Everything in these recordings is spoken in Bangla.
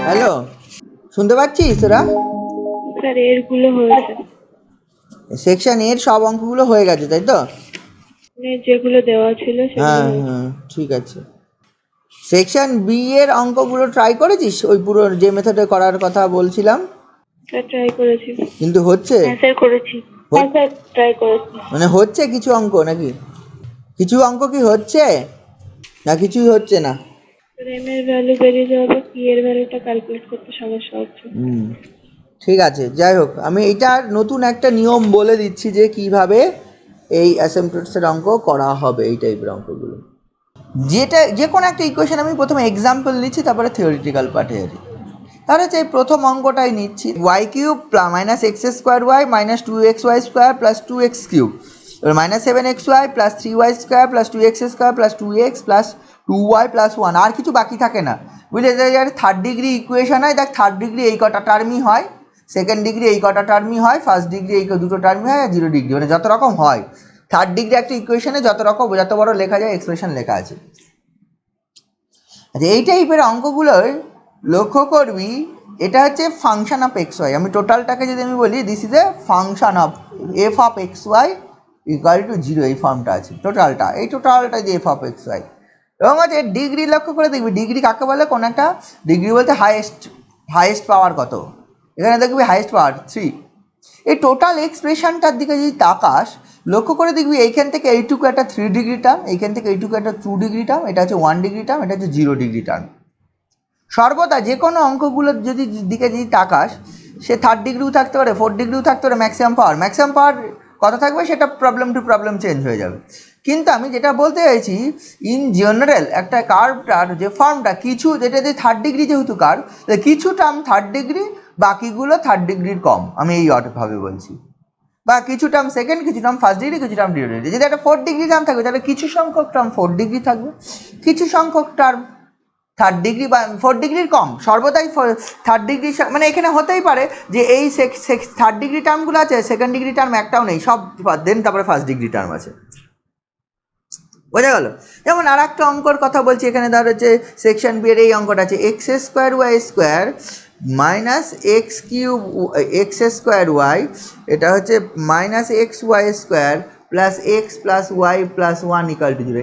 হ্যালো, শুনতে পাচ্ছিস তোরা? স্যার এরগুলো হয়েছে, সেকশন এর সব অঙ্কগুলো হয়ে গেছে তাই তো? মানে যেগুলো দেওয়া ছিল সেগুলো হ্যাঁ হয়েছে। হ্যাঁ, ঠিক আছে। সেকশন বি এর অঙ্কগুলো ট্রাই করেছিস? ওই পুরো যে মেথডে করার কথা বলছিলাম, স্যার ট্রাই করেছি। কিন্তু হচ্ছে? হ্যাঁ স্যার করেছি। হ্যাঁ স্যার ট্রাই করেছি। মানে হচ্ছে কিছু অঙ্ক নাকি? কিছু অঙ্ক কি হচ্ছে না কিছুই হচ্ছে না? স্যার এম এর ভ্যালু বেরিয়ে যাওয়ার পর পি এর ভ্যালুটা ক্যালকুলেট করতে সমস্যা হচ্ছে। ঠিক আছে, যাই হোক, আমি এইটার নতুন একটা নিয়ম বলে দিচ্ছি যে কিভাবে এই অ্যাসেম্পটসের অঙ্ক করা হবে, এই টাইপের অঙ্কগুলো। যেটা যে কোনো একটা ইকুয়েশন আমি প্রথমে এক্সাম্পল নিচ্ছি, তারপরে থিওরিটিক্যাল পার্টে যাচ্ছি। তাহলে হচ্ছে এই প্রথম অঙ্কটাই নিচ্ছি, y cube minus x square Y minus two x Y square plus two x cube এবার minus seven x Y plus three y square plus two x square plus two x plus two Y plus one. আর কিছু বাকি থাকে না, বুঝলে? থার্ড ডিগ্রি ইকুয়েশন হয়, দেখ থার্ড ডিগ্রি এই কটা টার্মই হয়, সেকেন্ড ডিগ্রি এই কটা টার্মই হয়, ফার্স্ট ডিগ্রি এই দুটো টার্মই হয়, আর জিরো ডিগ্রি মানে যত রকম হয় থার্ড ডিগ্রি একটা ইকুয়েশনে যত রকম যত বড় লেখা যায় এক্সপ্রেশন লেখা আছে। আচ্ছা, এই টাইপের অঙ্কগুলোর লক্ষ্য করবি, এটা হচ্ছে ফাংশন অফ এক্স ওয়াই। আমি টোটালটাকে যদি আমি বলি, this is a function of f of x Y equal to zero, এই ফর্মটা আছে টোটালটা, এই টোটালটা দিয়ে এফ অফ এক্স ওয়াই। এবং হচ্ছে ডিগ্রি লক্ষ্য করে দেখবি, ডিগ্রি কাকে বলে? কোন একটা ডিগ্রি বলতে হাইয়েস্ট পাওয়ার কত, এখানে দেখবি হাইয়েস্ট পাওয়ার 3। এই টোটাল এক্সপ্রেশনটার দিকে যদি তাকাস, লক্ষ্য করে দেখবি এইখান থেকে এইটুকু একটা 3 ডিগ্রি টার্ম, এইখান থেকে এইটুকু একটা 2 ডিগ্রি টার্ম, এটা হচ্ছে 1 ডিগ্রি টার্ম, এটা হচ্ছে 0 ডিগ্রি টার্ম। সর্বদা যে কোনো অঙ্কগুলোর দিকে যদি তাকাস, সে থার্ড ডিগ্রিও থাকতে পারে, ফোর্থ ডিগ্রিও থাকতে পারে, ম্যাক্সিমাম পাওয়ার কত থাকবে সেটা প্রবলেম টু প্রবলেম চেঞ্জ হয়ে যাবে। কিন্তু আমি যেটা বলতে চাইছি, ইন জেনারেল একটা কার্ভটার যে ফর্মটা, কিছু যেটা যে থার্ড ডিগ্রি যেহেতু কার্ভ, কিছু টার্ম থার্ড ডিগ্রি, বাকিগুলো থার্ড ডিগ্রির কম, আমি এই অর্থভাবে বলছি। বা কিছু টার্ম সেকেন্ড, কিছু টার্ম ফার্স্ট ডিগ্রি, কিছু টার্ম জিরো ডিগ্রি। যদি একটা ফোর্থ ডিগ্রি টার্ম থাকবে, তাহলে কিছু সংখ্যক টার্ম ফোর্থ ডিগ্রি থাকবে, কিছু সংখ্যক টার্ম থার্ড ডিগ্রি বা ফোর্থ ডিগ্রির কম। সর্বদাই থার্ড ডিগ্রি, মানে এখানে হতেই পারে যে এই থার্ড ডিগ্রি টার্মগুলো আছে, সেকেন্ড ডিগ্রি টার্ম একটাও নেই, সব দেন তারপরে ফার্স্ট ডিগ্রি টার্ম আছে। বোঝা গেল? যেমন আর একটা অঙ্কর কথা বলছি, এখানে ধর হচ্ছে সেকশন বি এর এই অঙ্কটা আছে, x square y square minus x cube x square y, এটা হচ্ছে minus x Y square plus x plus Y plus one equal to zero.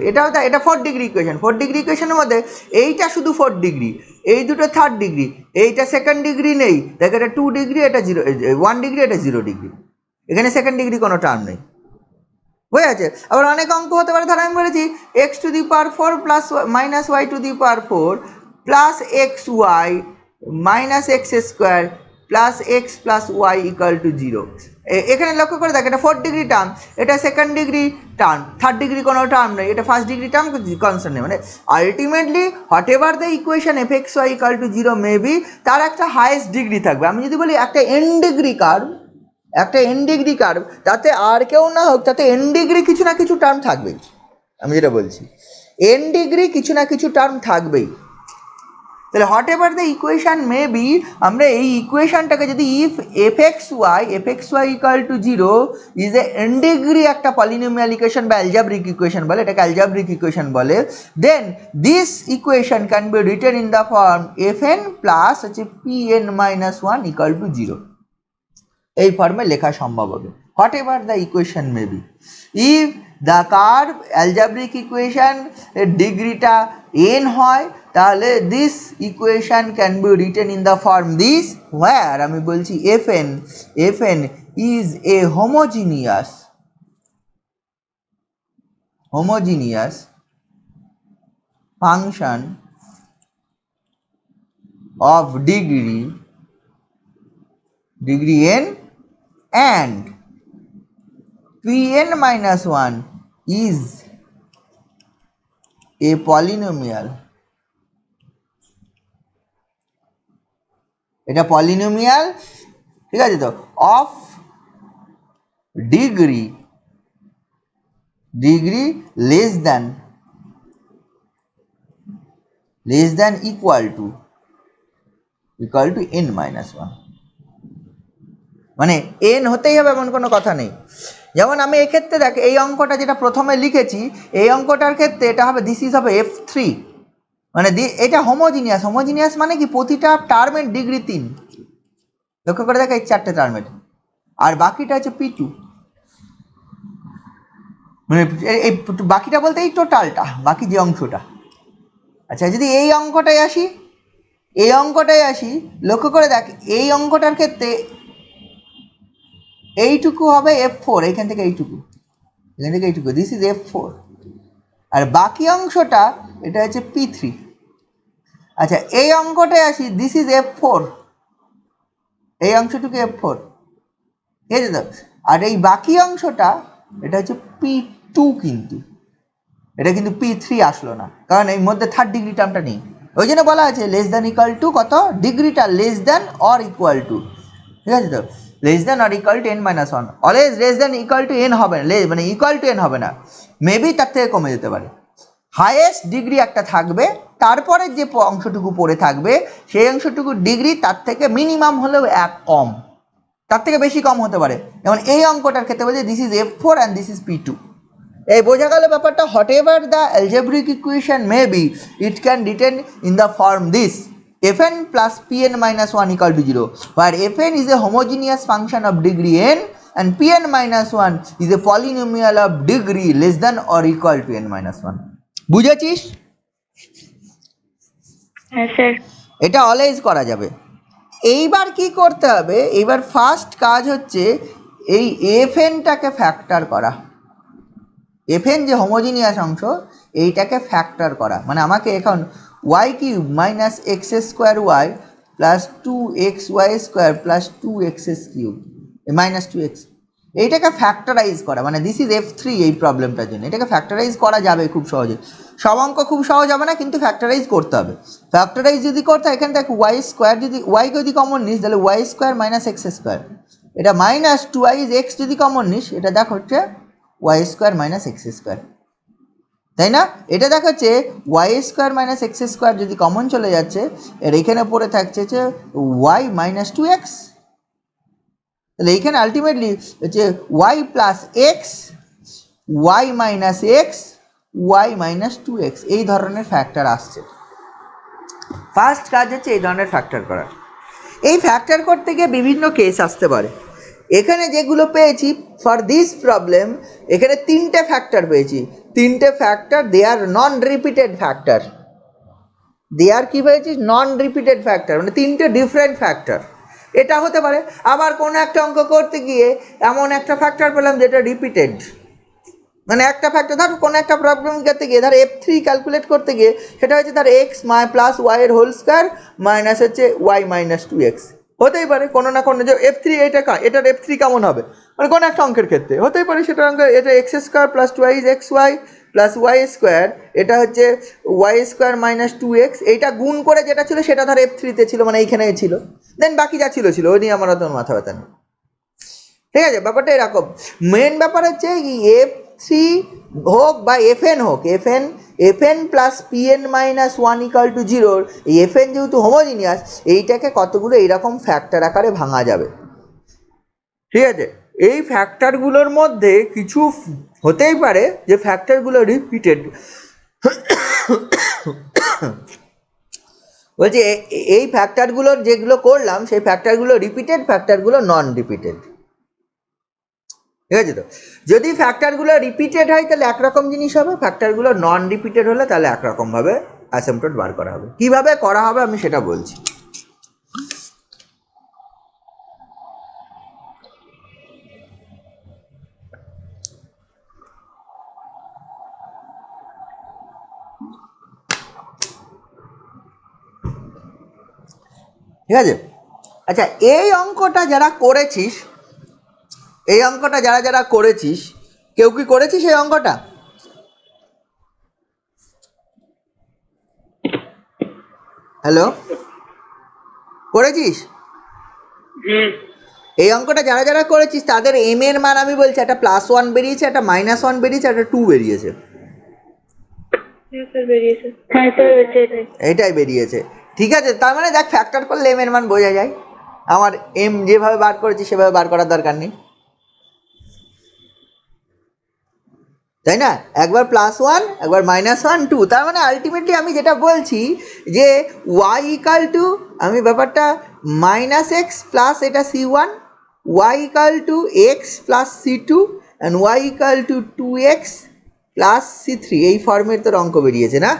এটা fourth degree equation. Fourth degree ইকুয়েশনের মধ্যে এইটা শুধু ফোর্থ ডিগ্রি, এই দুটো থার্ড ডিগ্রি, এইটা সেকেন্ড ডিগ্রি নেই, দেখ এটা 2 ডিগ্রি, এটা 1 ডিগ্রি, এটা 0 ডিগ্রি, এখানে সেকেন্ড ডিগ্রি কোনো টার্ম নেই। বুঝে আছে? আবার অনেক অঙ্ক হতে পারে, ধর আমি বলেছি x to the power 4 plus minus y to the power 4 plus x Y minus x square plus x plus Y equal to zero. এখানে লক্ষ্য করে দেখ, এটা ফোর্থ ডিগ্রি টার্ম, এটা second degree term, third degree কোনো টার্ম নেই, এটা ফার্স্ট ডিগ্রি টার্ম কনস্ট্যান্ট নেই। মানে ultimately whatever the equation f x Y equal to zero may be, তার একটা হাইয়েস্ট ডিগ্রি থাকবে। আমি যদি বলি একটা এন ডিগ্রি কার্ভ, একটা এন ডিগ্রি কার্ভ, তাতে আর কেউ না হোক, তাতে এন ডিগ্রি কিছু না কিছু টার্ম থাকবেই। আমি যেটা বলছি, এন ডিগ্রি কিছু না কিছু টার্ম থাকবেই। তাহলে whatever the equation may be, আমরা এই ইকুয়েশনটাকে যদি if F x Y equal to zero is a N degree একটা পলিনোমিয়াল ইকুয়েশন বা অ্যালজাব্রিক ইকুয়েশন বলে, এটাকে অ্যালজাব্রিক ইকুয়েশন বলে, then this equation can be written in the form F N plus হচ্ছে P N minus one equal to zero. এই ফর্মে লেখা সম্ভব হবে, whatever the equation may be. If the curve algebraic equation ডিগ্রিটা এন হয়, তাহলে this equation can be written in the form this, where আমি বলছি F N is a homogeneous function of degree n and Pn minus 1 is a polynomial. এটা পলিনোমিয়াল, ঠিক আছে তো, of degree less than equal to n minus 1। মানে n হতেই হবে এমন কোনো কথা নেই। যেমন আমি এক্ষেত্রে দেখ, এই অঙ্কটা যেটা প্রথমে লিখেছি, এই অঙ্কটার ক্ষেত্রে এটা হবে, দিস ইজ হবে f3, মানে এটা হোমোজিনিয়াস। হোমোজিনিয়াস মানে কি প্রতিটা টার্মের ডিগ্রি 3, লক্ষ্য করে দেখো এই 4টে টার্মের, আর বাকিটা হচ্ছে P2, মানে এই বাকিটা বলতে এই টোটালটা, বাকি যে অংশটা। আচ্ছা যদি এই অঙ্কটায় আসি, লক্ষ্য করে দেখ এই অঙ্কটার ক্ষেত্রে এইটুকু হবে F4, এখান থেকে এইটুকু, দিস ইজ F4, আর বাকি অংশটা এটা হচ্ছে P3। আচ্ছা এই অঙ্কটায় আসি, দিস ইজ F4, এই অংশটুকু F4, ঠিক আছে তো? আর এই বাকি অংশটা এটা হচ্ছে P2, কিন্তু এটা কিন্তু P3 আসলো না, কারণ এই মধ্যে থার্ড ডিগ্রি টার্মটা নেই। ওই জন্য বলা আছে লেস দ্যান ইকুয়াল টু কত, ডিগ্রিটা less than or equal to, ঠিক আছে তো? Less than or equal to n-1, always less than equal to n হবে না, মানে ইকুয়াল টু n হবে না, মেবি তার থেকে কমে যেতে পারে। হাইয়েস্ট ডিগ্রি একটা থাকবে, তারপরে যে অংশটুকু পড়ে থাকবে সেই অংশটুকু ডিগ্রি তার থেকে মিনিমাম হলেও 1 কম, তার থেকে বেশি কম হতে পারে। যেমন এই অঙ্কটার ক্ষেত্রে বলছে this is F4 and this is P2। এই বোঝা গেল ব্যাপারটা। Hot ever the algebraic equation may B, it can written in the form this fn plus pn minus 1 equal to 0, where fn is a homogeneous function of degree n and pn minus 1 is a polynomial of degree less than or equal to n minus 1. বুঝেছিস? হ্যাঁ স্যার। এটা অলওয়েজ করা যাবে। এইবার কি করতে হবে, এইবার ফার্স্ট কাজ হচ্ছে এই fnটাকে ফ্যাক্টর করা। fn যে হোমোজিনিয়াস অংশ এইটাকে ফ্যাক্টর করা, মানে আমাকে এখন y cube minus x square y plus 2xy square plus 2x cube minus 2x, এইটাকে ফ্যাক্টরাইজ করা, মানে দিস ইজ F3 এই প্রবলেমটার জন্য। এটাকে ফ্যাক্টরাইজ করা যাবে খুব সহজে, সব অঙ্ক খুব সহজ হবে না, কিন্তু ফ্যাক্টরাইজ করতে হবে। ফ্যাক্টরাইজ যদি করতে হয় এখানে দেখ ওয়াই স্কোয়ার, যদি ওয়াইকে যদি কমন নিস তাহলে y square minus x square, এটা মাইনাস 2x যদি কমন নিস এটা দেখ হচ্ছে y square minus x square, তাই না? এটা দেখা যাচ্ছে y square minus x square যদি কমন চলে যাচ্ছে, এর এখানে পড়ে থাকছে হচ্ছে ওয়াই মাইনাস 2x, তাহলে এইখানে আলটিমেটলি হচ্ছে y plus x, Y minus x, Y minus 2x, এই ধরনের ফ্যাক্টর আসছে। ফার্স্ট কাজ হচ্ছে এই ধরনের ফ্যাক্টর করা। এই ফ্যাক্টর করতে গিয়ে বিভিন্ন কেস আসতে পারে। এখানে যেগুলো পেয়েছি ফর দিস প্রবলেম, এখানে 3টে ফ্যাক্টর পেয়েছি, 3টে factor they are non repeated factor, দে আর কি পেয়েছি নন রিপিটেড ফ্যাক্টর, মানে 3টে ডিফারেন্ট ফ্যাক্টর। এটা হতে পারে আবার কোনো একটা অঙ্ক করতে গিয়ে এমন একটা ফ্যাক্টর পেলাম যেটা রিপিটেড, মানে একটা ফ্যাক্টর ধর কোনো একটা প্রবলেম করতে গিয়ে ধর F3 ক্যালকুলেট করতে গিয়ে সেটা হচ্ছে তার এক্স প্লাস ওয়াই এর হোল স্কোয়ার মাইনাস হচ্ছে ওয়াই মাইনাস 2x, হতেই পারে কোনো না কোনো যে F3 এটার F3 কেমন হবে, মানে কোনো একটা অঙ্কের ক্ষেত্রে হতেই পারে সেটা অঙ্ক এটা x square plus 2xy plus y square, এটা হচ্ছে ওয়াই স্কোয়ার মাইনাস 2x, এইটা গুণ করে যেটা ছিল সেটা ধর F3-তে ছিল, মানে এইখানে ছিল, দেন বাকি যা ছিল ওই নিয়ে আমার অত মাথা ব্যথা নেই, ঠিক আছে? ব্যাপারটা এরকম। মেন ব্যাপার হচ্ছে F3 হোক বা FN হোক, FN plus PN minus 1 equal to 0, এই FN যেহেতু হোমোজিনিয়াস এইটাকে কতগুলো এইরকম ফ্যাক্টর আকারে ভাঙা যাবে, ঠিক আছে? এই ফ্যাক্টরগুলোর মধ্যে কিছু হতেই পারে যে ফ্যাক্টরগুলো রিপিটেড, বলছি এই ফ্যাক্টরগুলোর যেগুলো করলাম সেই ফ্যাক্টরগুলো রিপিটেড, ফ্যাক্টরগুলো নন রিপিটেড, ঠিক আছে তো? যদি ফ্যাক্টরগুলো রিপিটেড হয় তাহলে একরকম জিনিস হবে, ফ্যাক্টরগুলো নন রিপিটেড হলে তাহলে একরকমভাবে অ্যাসিম্পটট বার করা হবে। কিভাবে করা হবে আমি সেটা বলছি। ঠিক আছে? আচ্ছা এই অঙ্কটা যারা করেছিস, এই অঙ্কটা যারা করেছিস, কেউ কি করেছিস এই অঙ্কটা? হ্যালো, করেছিস? এই অঙ্কটা যারা করেছিস তাদের এম এর মান আমি বলছি একটা +1 বেরিয়েছে, একটা -1 বেরিয়েছে, একটা 2 বেরিয়েছে, এটাই বেরিয়েছে, ঠিক আছে? তার মানে দেখ ফ্যাক্টর করলে এম এর মান বোঝা যায়, আমার এম যেভাবে বার করেছি সেভাবে বার করার দরকার নেই, তাই না? একবার +1 একবার -1 2, তার মানে আলটিমেটলি আমি যেটা বলছি যে y ইকাল টু, আমি ব্যাপারটা -x প্লাস এটা c1, y equal to x plus c2 and y equal to 2x plus c3, এই ফর্মের তোর অঙ্ক বেরিয়েছে না?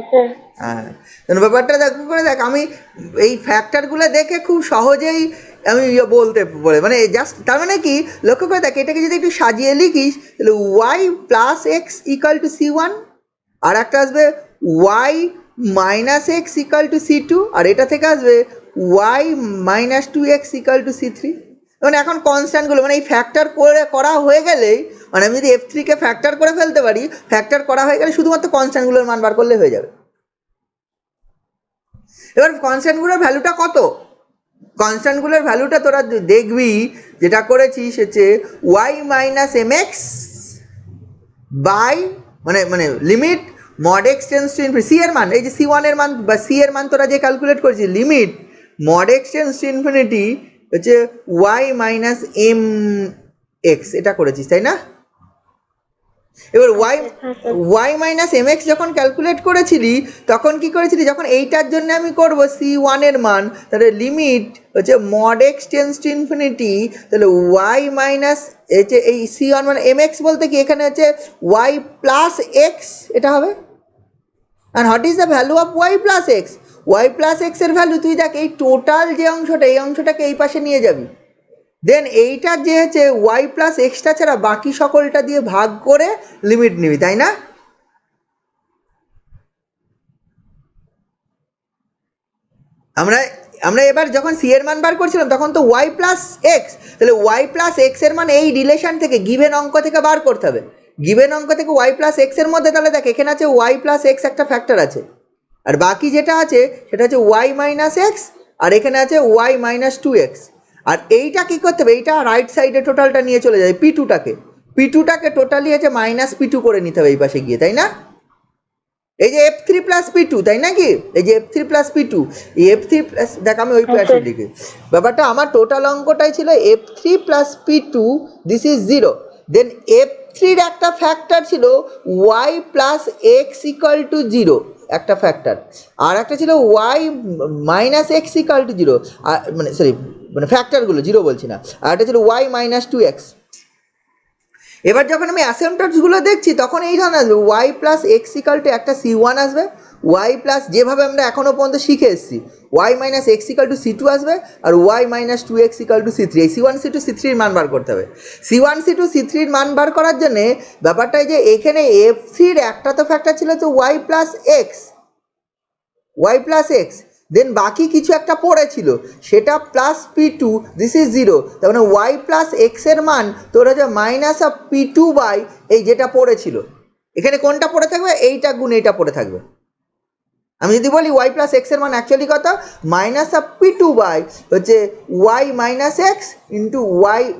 স্যার। হ্যাঁ, ব্যাপারটা দেখ করে দেখ, আমি এই ফ্যাক্টরগুলো দেখে খুব সহজেই আমি বলতে পারি, মানে জাস্ট তার মানে কি লক্ষ্য করে দেখ, এটাকে যদি একটু সাজিয়ে লিখিস তাহলে Y plus x equal to c1, আর একটা আসবে y minus x equal to c2, আর এটা থেকে আসবে y minus 2x equal to c3। মানে এখন কনস্ট্যান্টগুলো মানে এই ফ্যাক্টর করা হয়ে গেলেই, মানে আমি যদি f3কে ফ্যাক্টর করে ফেলতে পারি, ফ্যাক্টর করা হয়ে গেলে শুধুমাত্র কনস্ট্যান্টগুলোর মান বার করলে হয়ে যাবে। এবার কনস্ট্যান্টগুলোর ভ্যালুটা কত? কনস্ট্যান্টগুলোর ভ্যালুটা তোরা দেখবি, যেটা করেছিস হচ্ছে Y minus m x by, মানে মানে limit mod x tends to infinity, c এর মান, এই যে c1 এর মান বা সি এর মান তোরা যে ক্যালকুলেট করেছিস, limit mod x tends to infinity হচ্ছে ওয়াই মাইনাস এম এক্স, এটা করেছিস তাই না? এবার ওয়াই মাইনাস এম এক্স যখন ক্যালকুলেট করেছিলি তখন কি করেছিলি, যখন এইটার জন্য আমি করব c1 এর মান, তাহলে লিমিট হচ্ছে mod x tends to infinity, তাহলে ওয়াই মাইনাস হচ্ছে এই c1 মানে এম এক্স বলতে কি এখানে হচ্ছে ওয়াই প্লাস এক্স, এটা হবে। And what is the value of y plus x? Y plus x এর ভ্যালু তুই দেখ, এই টোটাল যে অংশটা, এই অংশটাকে এই পাশে নিয়ে যাবি, দেন এইটার যে হচ্ছে ওয়াই প্লাস এক্সটা ছাড়া বাকি সকলটা দিয়ে ভাগ করে লিমিট নিবি, তাই না? আমরা আমরা এবার যখন সি এর মান বার করছিলাম তখন তো ওয়াই প্লাস এক্স, তাহলে ওয়াই প্লাস এক্স এর মান এই রিলেশন থেকে গিভেন অঙ্ক থেকে বার করতে হবে। গিভেন অঙ্ক থেকে ওয়াই প্লাস এক্স এর মধ্যে তাহলে দেখ এখানে আছে ওয়াই প্লাস এক্স একটা ফ্যাক্টর আছে, আর বাকি যেটা আছে সেটা হচ্ছে ওয়াই মাইনাস এক্স, আর এখানে আছে ওয়াই মাইনাস 2x। আর এইটা কী করতে হবে, এইটা রাইট সাইডে টোটালটা নিয়ে চলে যাবে, পি টুটাকে টোটালি হচ্ছে -p2 করে নিতে হবে এই পাশে গিয়ে, তাই না? এই যে f3 প্লাস p2, তাই নাকি? এই যে f3 প্লাস p2, এই f3 প্লাস, দেখ আমি ওই প্লাসে লিখি, ব্যাপারটা আমার টোটাল অঙ্কটাই ছিল f3 plus p2, this is 0। দেন f3-র একটা ফ্যাক্টর ছিল y plus x equal to 0, একটা ফ্যাক্টর, আর একটা ছিল y minus x equal to 0, আর মানে সরি মানে ফ্যাক্টরগুলো 0 বলছি না, আর একটা ছিল y মাইনাস 2x। এবার যখন আমি অ্যাসেম্পটরসগুলো দেখছি তখন এই ধরনের আসবে y plus x equal to একটা c1 আসবে, ওয়াই প্লাস যেভাবে আমরা এখনও পর্যন্ত শিখে এসেছি Y minus x equal to c2 আসবে, আর Y minus 2x equal to c3। এই c1 c2 c3-র মান বার করতে হবে। c1 c2 c3-র মান বার করার জন্যে ব্যাপারটা যে এখানে f3-র একটা তো ফ্যাক্টর ছিল তো ওয়াই প্লাস এক্স, দেন বাকি কিছু একটা পড়েছিল সেটা প্লাস p2, দিস ইজ 0, তার মানে ওয়াই প্লাস এক্সের মান তোর হচ্ছে মাইনাস অফ p2 বাই এই যেটা পড়েছিল, এখানে কোনটা পড়ে থাকবে, এইটা গুণ এইটা পড়ে থাকবে। আমি যদি বলি ওয়াই প্লাস এক্সের মান অ্যাকচুয়ালি কত, মাইনাস অফ p2 বাই হচ্ছে Y minus x into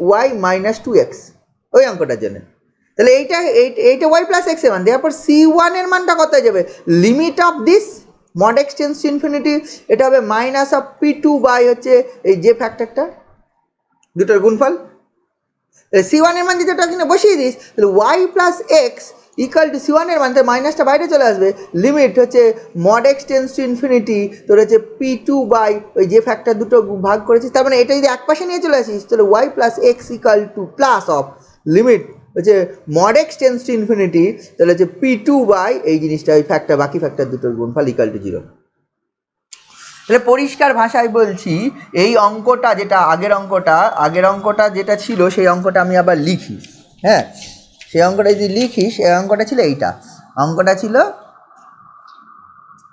Y minus 2x, ওই অঙ্কটার জন্য। তাহলে এইটা ওয়াই প্লাস এক্সের মান, দেওয়ার পর c1 এর মানটা কত হয়ে যাবে, limit of this mod x tends to infinity, এটা হবে মাইনাস অফ p2 বাই হচ্ছে এই যে ফ্যাক্টরটা, দুটোর গুণফল। c1 এর মান যদি ওটা কিনে বসিয়ে দিস তাহলে Y plus x equal to c1 এর মান, তাহলে মাইনাসটা বাইরে চলে আসবে, লিমিট হচ্ছে mod x tends to infinity তোর হচ্ছে p2 বাই ওই যে ফ্যাক্টর দুটো ভাগ করেছিস, তার মানে এটা যদি এক পাশে নিয়ে চলে আসিস তাহলে Y plus x equal to plus of limit হচ্ছে mod x tends to infinity, তাহলে হচ্ছে p2 বাই এই জিনিসটা ওই ফ্যাক্টর বাকি ফ্যাক্টর দুটোর গুণফল ইকাল টু 0। তাহলে পরিষ্কার ভাষায় বলছি, এই অঙ্কটা যেটা আগের অঙ্কটা যেটা ছিল সেই অঙ্কটা আমি আবার লিখি। হ্যাঁ, সেই অঙ্কটা যদি লিখি, সেই অঙ্কটা ছিল এইটা, অঙ্কটা ছিল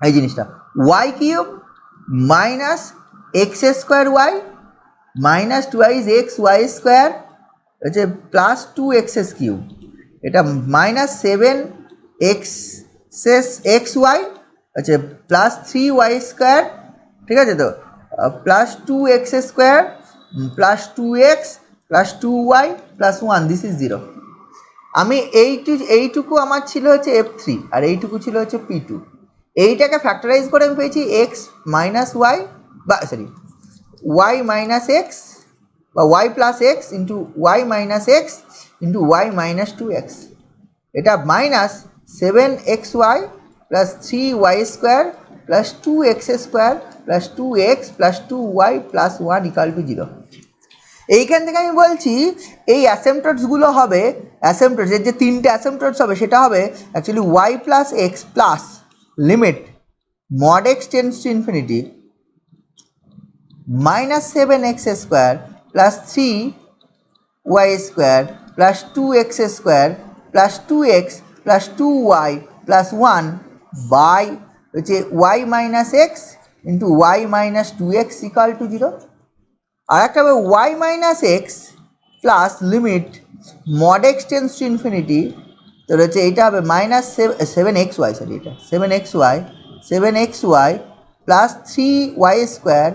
এই জিনিসটা y cube minus x square Y minus 2x y square হচ্ছে প্লাস 2x কিউব, এটা মাইনাস 7x ওয়াই হচ্ছে প্লাস 3y স্কোয়ার, ঠিক আছে তো, plus 2x square plus 2x plus 2y plus 1, this is 0। আমি এইটুকু আমার ছিল হচ্ছে f3 আর এইটুকু ছিল হচ্ছে p2, এইটাকে ফ্যাক্টরাইজ করে আমি পেয়েছি x মাইনাস ওয়াই বা সরি ওয়াই মাইনাস এক্স বা y plus x into Y minus x into Y minus 2x, এটা minus 7xy plus 3y square plus 2x square plus 2x plus 2y plus 1 equal to 0। এইখান থেকে আমি বলছি এই অ্যাসেম্পটসগুলো হবে, অ্যাসেম্পটসের যে তিনটে অ্যাসেম্পটস হবে সেটা হবে actually y plus x plus limit mod x tends to infinity minus 7x square plus 3y square plus 2x square plus 2x plus 2y plus 1 by হচ্ছে y minus x into y minus 2x equal to 0। আর একটা হবে y minus x plus limit mod x tends to infinity, তো হচ্ছে এইটা হবে মাইনাস 7xy, সরি এটা 7xy plus 3y square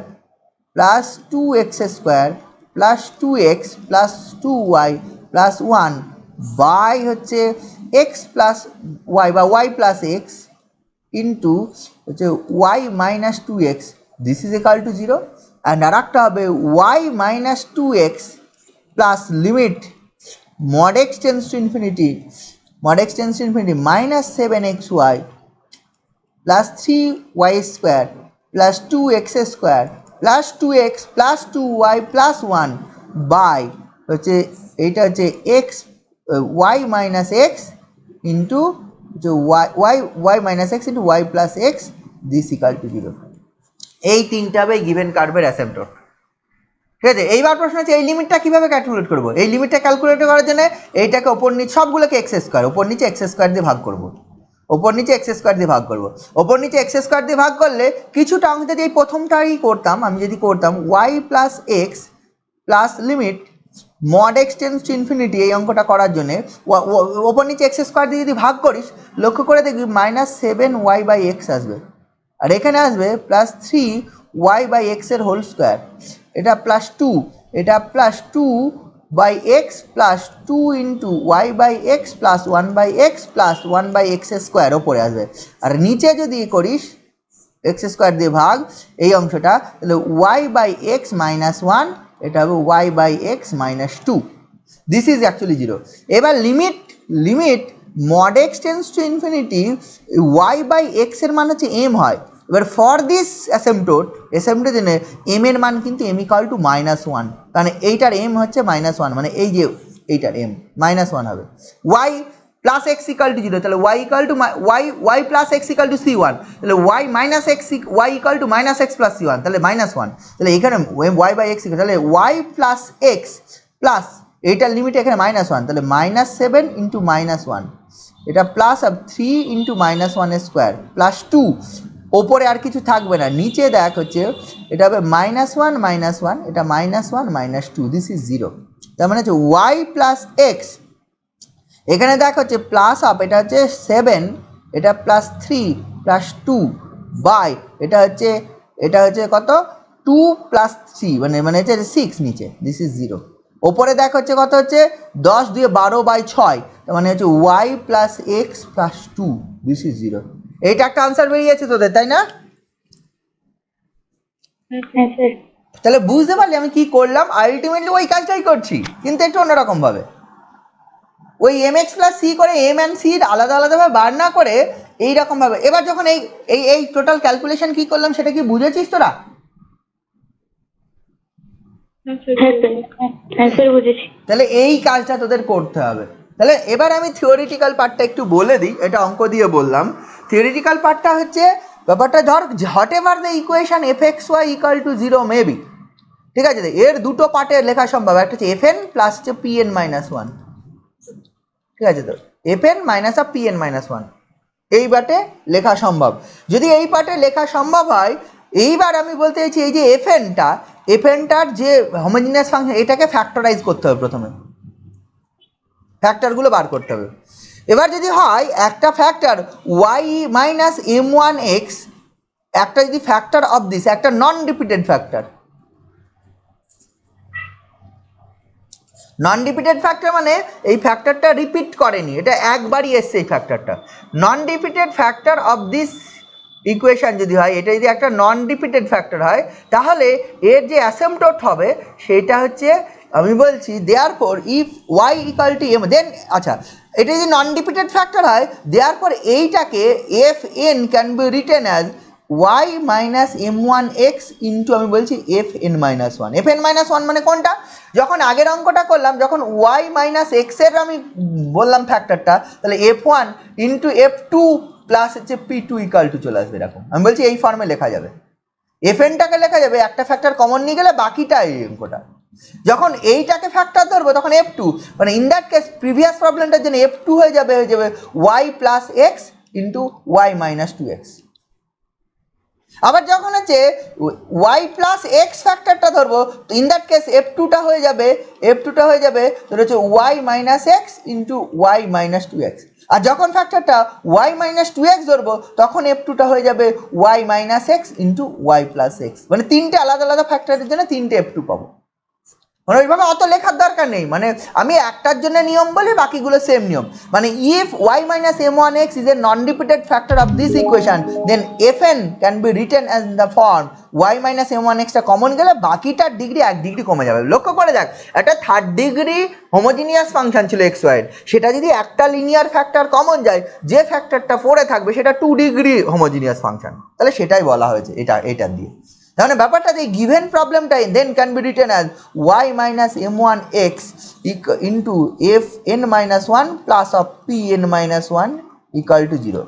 plus 2x square plus 2x plus 2y plus 1 by হচ্ছে x প্লাস y বা y প্লাস এক্স ইন্টু হচ্ছে y minus 2x, this is equal to 0। And আর একটা হবে y minus 2x plus limit mod x tends to infinity minus 7xy plus 3y square plus 2x square plus 2x plus 2y plus 1 by হচ্ছে এইটা হচ্ছে x y minus x into y minus x into y plus X, this equal to 0। এই তিনটা হবে গিভেন কার্ভের অ্যাসেম্পটট। ঠিক আছে, এইবার প্রশ্ন হচ্ছে এই লিমিটটা কীভাবে ক্যালকুলেট করবো। এই লিমিটটা ক্যালকুলেট করার জন্য এইটাকে ওপর নিচে সবগুলোকে এক্স স্কোয়ার, ওপর নিচে এক্স স্কোয়ার দিয়ে ভাগ করবো, ওপর নিচে এক্স স্কোয়ার দিয়ে ভাগ করবো। ওপর নিচে এক্স স্কোয়ার দিয়ে ভাগ করলে কিছুটা অঙ্ক যদি এই প্রথমটাই করতাম, আমি যদি করতাম y plus x plus limit mod x tends to infinity, এই অঙ্কটা করার জন্যে ওপর নিচে এক্স স্কোয়ার দিয়ে যদি ভাগ করিস, লক্ষ্য করে দেখবি মাইনাস 7y বাই এক্স আসবে, আর এখানে আসবে প্লাস 3y বাই এক্সের হোল স্কোয়ার, এটা প্লাস 2, এটা plus 2 by x plus 2 into y by x plus 1 by x plus 1 by x square ওপরে আসবে। আর নিচে যদি করিস এক্স স্কোয়ার দিয়ে ভাগ এই অংশটা, তাহলে ওয়াই বাই এক্স মাইনাস 1, এটা হবে y by x minus 2, this is actually 0। এবার limit mod x tends to infinity y by এক্সের মান হচ্ছে এম হয়। এবার ফর দিস অ্যাসেম্পটের জন্য এম এর মান কিন্তু এম ইকাল টু -1, কারণ এইটার এম হচ্ছে -1, মানে এই যে এইটার এম -1 হবে। Y plus x equal to 0, তাহলে y equal to Y plus x equal to c1, তাহলে y minus x Y equal to minus x plus c1, তাহলে -1, তাহলে এখানে ওয়াই বাই এক্স তাহলে ওয়াই প্লাস এক্স প্লাস এইটার লিমিট এখানে -1, তাহলে -7 ইন্টু -1, এটা প্লাস 3 ইন্টু -1 স্কোয়ার প্লাস 2, ওপরে আর কিছু থাকবে না, নিচে দেখ হচ্ছে এটা হবে -1 এটা -1 -2, দিস ইজ 0। তার মানে হচ্ছে ওয়াই প্লাস এক্স, এখানে দেখ হচ্ছে প্লাস আপ, এটা হচ্ছে 7, এটা প্লাস 3 প্লাস 2 বাই এটা হচ্ছে কত 2 প্লাস 3 মানে হচ্ছে 6 নিচে, দিস ইজ 0। ওপরে দেখ হচ্ছে কত হচ্ছে 10 দিয়ে 12 বাই 6, তার মানে হচ্ছে y plus x plus 2, this is 0। এইটা একটা আনসার বেরিয়ে যাচ্ছে তোদের, তাই না? তাহলে বুঝতে পারলি আমি কি করলাম, আলটিমেটলি ওই কাজটাই করছি কিন্তু একটু অন্যরকম ভাবে। ওই এম এক্স প্লাস সি করে এম অ্যান্ড সি আলাদা আলাদাভাবে বার না করে এইরকমভাবে। এবার যখন এই টোটাল ক্যালকুলেশন কি করলাম সেটা কি বুঝেছিস তোরা? তাহলে এই কাজটা তোদের করতে হবে। তাহলে এবার আমি থিওরিটিক্যাল পার্টটা একটু বলে দিই, এটা অঙ্ক দিয়ে বললাম। থিওরিটিক্যাল পার্টটা হচ্ছে ব্যাপারটা ধর whatever the equation f x Y equal to 0 maybe, ঠিক আছে, এর দুটো পার্টে লেখা সম্ভব, একটা হচ্ছে এফ এন প্লাস হচ্ছে পি এন -1, ঠিক আছে, তো f N minus of P n -1 এই পার্টে লেখা সম্ভব। যদি এই পার্টে লেখা সম্ভব হয়, এইবার আমি বলতে চাইছি এই যে এফ এনটার যে হোমোজিনিয়াস ফাংশন, এটাকে ফ্যাক্টরাইজ করতে হবে, প্রথমে ফ্যাক্টরগুলো বার করতে হবে। এবার যদি হয় একটা ফ্যাক্টর ওয়াই মাইনাস m1x, একটা যদি ফ্যাক্টর অফ দিস, একটা non repeated factor, non repeated factor মানে এই ফ্যাক্টরটা রিপিট করেনি, এটা একবারই এসছে এই ফ্যাক্টরটা। Non repeated factor of this equation যদি হয়, এটা যদি একটা নন রিপিটেড ফ্যাক্টর হয়, তাহলে এর যে অ্যাসেম্পটট হবে সেটা হচ্ছে আমি বলছি therefore if Y equal to M then আচ্ছা এটা যদি নন রিপিটেড ফ্যাক্টর হয় দেয়ারফর এইটাকে F N can be written as Y minus M one x into আমি বলছি F N minus one F N minus one মানে কোনটা যখন আগের অঙ্কটা করলাম যখন ওয়াই মাইনাস এক্সের আমি বললাম ফ্যাক্টরটা তাহলে f one into f two plus হচ্ছে পি টু ইকাল টু চলে আসবে এরকম আমি বলছি এই ফর্মে লেখা যাবে এফ এনটাকে লেখা যাবে একটা ফ্যাক্টর কমন নিয়ে গেলে বাকিটা এই অঙ্কটা যখন এইটাকে ফ্যাক্টর ধরবো তখন এফ টু মানে ইন দ্যাট কেস প্রিভিয়াস প্রবলেমটার জন্য এফ টু হয়ে যাবে y plus x into Y minus two x আবার যখন হচ্ছে ওয়াই প্লাস এক্স ফ্যাক্টরটা ধরবো ইন দ্যাট কেস এফ টুটা হয়ে যাবে তোর হচ্ছে Y minus x into Y minus two X আর যখন ফ্যাক্টরটা ওয়াই মাইনাস টু এক্স ধরবো তখন এফ টুটা হয়ে যাবে Y minus x into Y plus X মানে তিনটে আলাদা আলাদা ফ্যাক্টরের জন্য তিনটে এফ টু পাবো মানে ওইভাবে অত লেখার দরকার নেই মানে আমি একটার জন্য নিয়ম বলি বাকিগুলো সেম নিয়ম মানে if y minus M one x is a non repeated factor of this equation then F N can be written as in the form Y minus M one এক্সটা কমন গেলে বাকিটার ডিগ্রি 1 ডিগ্রি কমে যাবে লক্ষ্য করে যাক একটা থার্ড ডিগ্রি হোমোজিনিয়াস ফাংশন ছিল এক্স ওয়াই সেটা যদি একটা লিনিয়ার ফ্যাক্টর কমন যায় যে ফ্যাক্টরটা পড়ে থাকবে সেটা 2 ডিগ্রি হোমোজিনিয়াস ফাংশন তাহলে সেটাই বলা হয়েছে এটা দিয়ে তাহলে ব্যাপারটা এই গিভেন প্রবলেমটাই then can be written as Y minus M one x into F N minus one plus of P N minus one equal to zero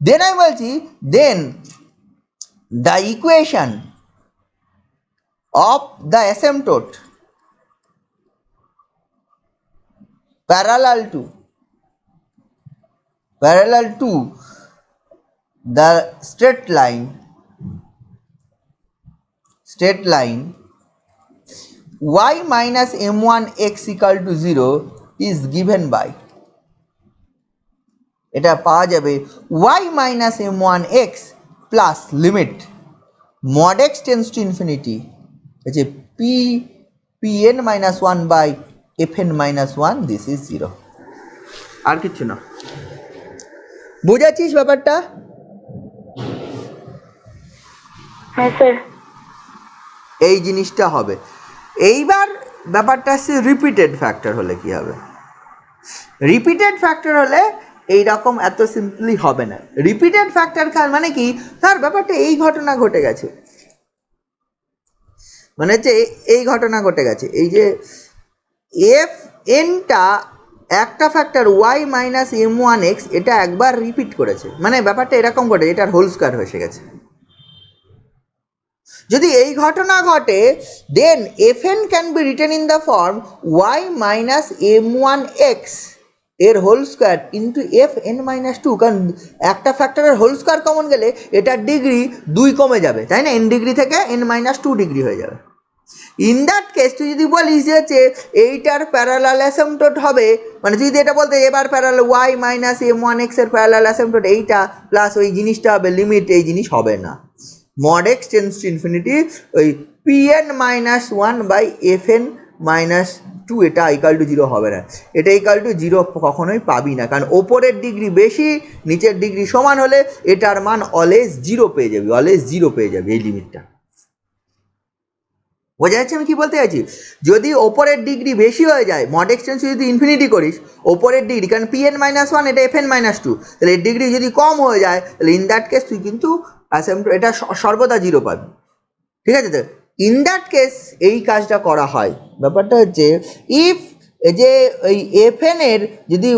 then আমি বলছি then the equation of the asymptote parallel to the straight line y minus m1 x equal to 0 is given by এটা পাওয়া যাবে y minus m1 x plus limit mod x tends to infinity আছে pn minus 1 by fn minus 1 this is 0 আর কিছু না বুঝাচ্ছিস ব্যাপারটা হ্যাঁ স্যার এই জিনিসটা হবে এইবার ব্যাপারটা হচ্ছে রিপিটেড ফ্যাক্টর হলে কি হবে রিপিটেড ফ্যাক্টর হলে এই রকম এত সিম্পলি হবে না রিপিটেড ফ্যাক্টর মানে কি তার ব্যাপারটা এই ঘটনা ঘটে গেছে মানে হচ্ছে এই ঘটনা ঘটে গেছে এই যে এফ এনটা একটা factor y minus M one x এটা একবার রিপিট করেছে মানে ব্যাপারটা এরকম ঘটে এটার হোল স্কোয়ার হয়ে গেছে যদি এই ঘটনা ঘটে then F N can be written in the form Y minus M one x এর whole square into F N minus two কারণ একটা ফ্যাক্টরের হোল স্কোয়ার কমন গেলে এটার ডিগ্রি 2 কমে যাবে তাই না এন ডিগ্রি থেকে এন মাইনাস 2 ডিগ্রি হয়ে যাবে ইন দ্যাট কেস তুই যদি বলিস যে হচ্ছে এইটার প্যারালাল অ্যাসেম্পটোট হবে মানে তুই যদি এটা বলতে এবার parallel y minus M one x এর প্যারালাল অ্যাসেম্পটোট এইটা প্লাস ওই জিনিসটা হবে লিমিট এই জিনিস হবে না mod x tends to infinity ওই pn minus 1 by fn minus 2 এটা ইকাল টু 0 হবে না এটা ইকাল টু 0 কখনোই পাবি না কারণ ওপরের ডিগ্রি বেশি নিচের ডিগ্রি সমান হলে এটার মান অলওয়েজ 0 পেয়ে যাবে এই লিমিটটা বোঝা যাচ্ছে আমি কি বলতে চাইছি যদি ওপরের ডিগ্রি বেশি হয়ে যায় mod x tends যদি ইনফিনিটি করিস ওপরের ডিগ্রি কারণ pn মাইনাস 1 এটা fn মাইনাস 2 তাহলে এর ডিগ্রি যদি কম হয়ে যায় তাহলে ইন দ্যাট কেস তুই কিন্তু এটা সর্বদা 0 পাবি ঠিক আছে তো ইন দ্যাট কেস এই কাজটা করা হয় ব্যাপারটা হচ্ছে ইফ যে ওই fn এর যদি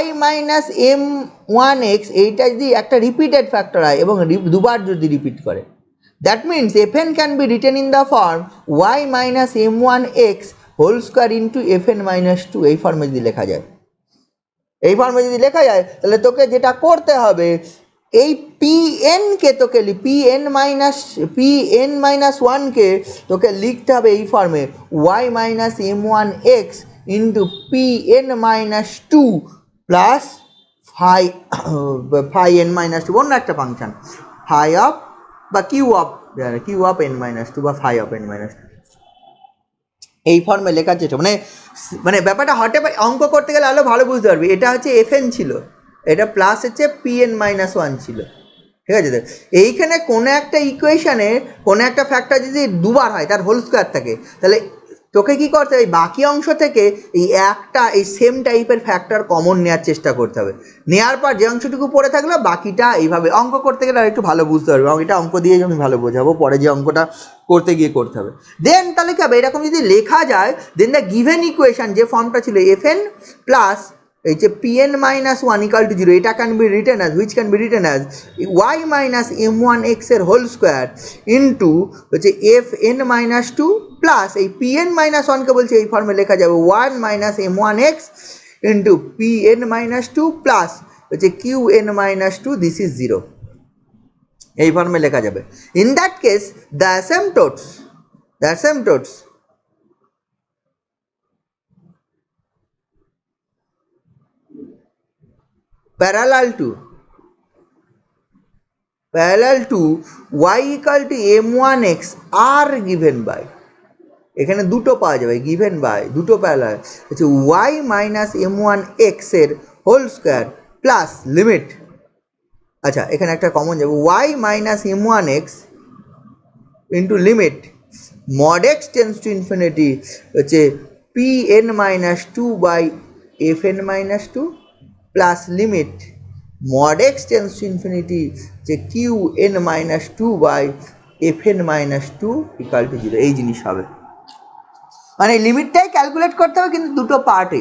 y minus M one x এইটা যদি একটা রিপিটেড ফ্যাক্টর হয় এবং দুবার যদি রিপিট করে that means fn can be written in the form y minus M one x whole square into fn minus 2 এই ফর্মে যদি লেখা যায় তাহলে তোকে যেটা করতে হবে এই pn কে তোকে pn মাইনাস 1 কে তোকে লিখতে হবে এই ফর্মে y minus M one x into pn minus 2 plus phi n minus 2 অন্য একটা ফাংশন ফাই অফ বা কিউ অফ n মাইনাস 2 বা ফাই অফ n মাইনাস 2 এই ফর্মে লেখার চেষ্টা মানে ব্যাপারটা হটে অঙ্ক করতে গেলে আরো ভালো বুঝতে পারবি এটা হচ্ছে fn ছিল এটা প্লাস হচ্ছে pn মাইনাস 1 ছিল ঠিক আছে তো এইখানে কোনো একটা ইকুয়েশনে কোনো একটা ফ্যাক্টর যদি দুবার হয় তার হোল স্কোয়ার থাকে তাহলে তোকে কি করতে হবে, বাকি অংশ থেকে এই একটা এই সেম টাইপের ফ্যাক্টর কমন নেওয়ার চেষ্টা করতে হবে। নেওয়ার পর যে অংশটুকু পড়ে থাকলো বাকিটা এইভাবে অঙ্ক করতে গেলে আর একটু ভালো বুঝতে পারবে, এবং এটা অঙ্ক দিয়ে আমি ভালো বোঝাবো, পরে যে অঙ্কটা করতে গিয়ে করতে হবে। দেন তাহলে কি হবে, এরকম যদি লেখা যায়, দেন দ্য গিভেন ইকুয়েশন যে ফর্মটা ছিল fn প্লাস এই যে pn minus one equal to zero, এটা can be written as, which can be written as y minus m1x এর হোল স্কোয়ার ইন্টু হচ্ছে fn মাইনাস টু প্লাস এই pn মাইনাস ওয়ানকে বলছে এই ফর্মে লেখা যাবে 1 minus m1x into pn minus two plus হচ্ছে qn minus two, this is zero, এই ফর্মে লেখা যাবে। In that case the asymptotes parallel to y equal to m1x are given by, এখানে দুটো পাওয়া যাবে, গিভেন বাই দুটো প্যারালাল হচ্ছে y মাইনাস m1x এর হোল স্কোয়ার প্লাস লিমিট, আচ্ছা এখানে একটা কমন যাবে y minus m1x into limit mod x tends to infinity হচ্ছে pn minus two by fn minus two plus limit mod x tends to infinity যে qn minus two by fn minus two equal to zero, এই জিনিস হবে। মানে লিমিটটাই ক্যালকুলেট করতে হবে কিন্তু দুটো পার্টে,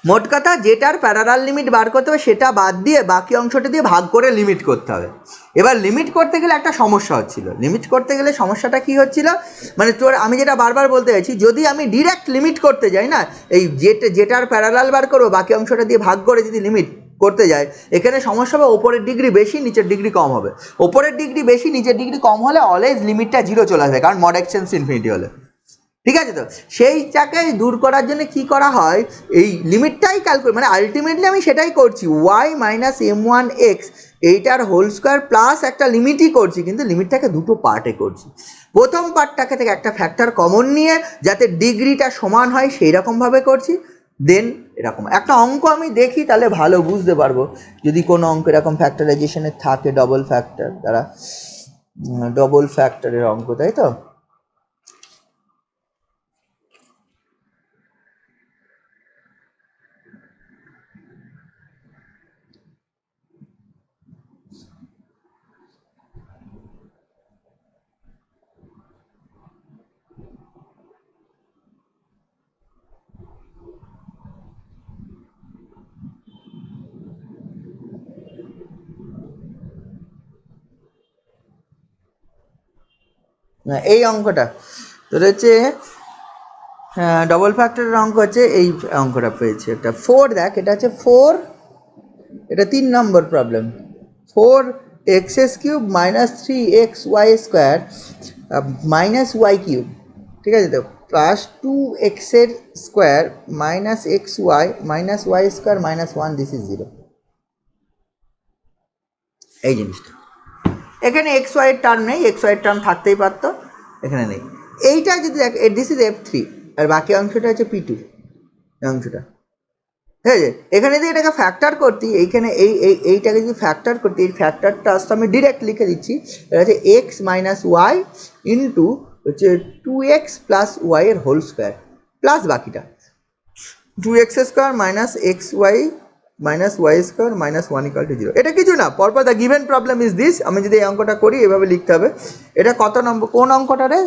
মোট কথা যেটার প্যারালাল লিমিট বার করতে হবে সেটা বাদ দিয়ে বাকি অংশটা দিয়ে ভাগ করে লিমিট করতে হবে। এবার লিমিট করতে গেলে একটা সমস্যা হচ্ছিল, লিমিট করতে গেলে সমস্যাটা কি হচ্ছিল, মানে তোর আমি যেটা বারবার বলতে চাইছি, যদি আমি ডিরেক্ট লিমিট করতে যাই না, এই যেটার প্যারালাল বার করবো বাকি অংশটা দিয়ে ভাগ করে যদি লিমিট করতে যাই, এখানে সমস্যা হবে ওপরের ডিগ্রি বেশি নিচের ডিগ্রি কম হবে, ওপরের ডিগ্রি বেশি নিচের ডিগ্রি কম হলে অলওয়েজ লিমিটটা জিরো চলে আসবে, কারণ mod x tends to infinity হলে, ঠিক আছে। তো সেইটাকে দূর করার জন্য কি করা হয়, এই লিমিটটাই ক্যালকুলেট, মানে আলটিমেটলি আমি সেটাই করছি y মাইনাস m1x এইটার হোল স্কোয়ার প্লাস একটা লিমিটই করছি, কিন্তু লিমিটটাকে দুটো পার্টে করছি। প্রথম পার্টটাকে থেকে একটা ফ্যাক্টর কমন নিয়ে যাতে ডিগ্রিটা সমান হয় সেই রকমভাবে করছি। দেন এরকম একটা অঙ্ক আমি দেখি তাহলে ভালো বুঝতে পারবো, যদি কোনো অঙ্ক এরকম ফ্যাক্টরাইজেশনের থাকে, ডবল ফ্যাক্টর দ্বারা, ডবল ফ্যাক্টরের অঙ্ক, তাই তো। এই অঙ্কটা তোর হচ্ছে ডবল ফ্যাক্টরের অঙ্ক হচ্ছে এই অঙ্কটা পেয়েছে একটা 4, দেখ এটা হচ্ছে 4, এটা 3 number problem, 4x³ minus 3xy square minus y cube, ঠিক আছে তো, প্লাস 2x এর square minus xy minus y square minus 1, this is zero, এই জিনিসটা। এখানে xy এর টার্ম নেই, xy এর টার্ম থাকতেই পারতো, এখানে নেই। এইটা যদি দেখ, দিস ইজ f3 আর বাকি অংশটা হচ্ছে p2 অংশটা, ঠিক আছে। এখানে যদি এটাকে ফ্যাক্টর করতি, এইখানে এইটাকে যদি ফ্যাক্টর করতি, এই ফ্যাক্টরটা আসতে আমি ডিরেক্ট লিখে দিচ্ছি, এটা হচ্ছে x মাইনাস ওয়াই ইন্টু হচ্ছে 2x প্লাস ওয়াই এর হোল স্কোয়ার প্লাস বাকিটা 2x স্কোয়ার minus x Y minus y square minus 1 equal to zero. এটা কিছু না, পরপর the given problem is this, আমি যদি এই অঙ্কটা করি এভাবে লিখতে হবে। এটা কত নম্বর, কোন অঙ্কটা রে,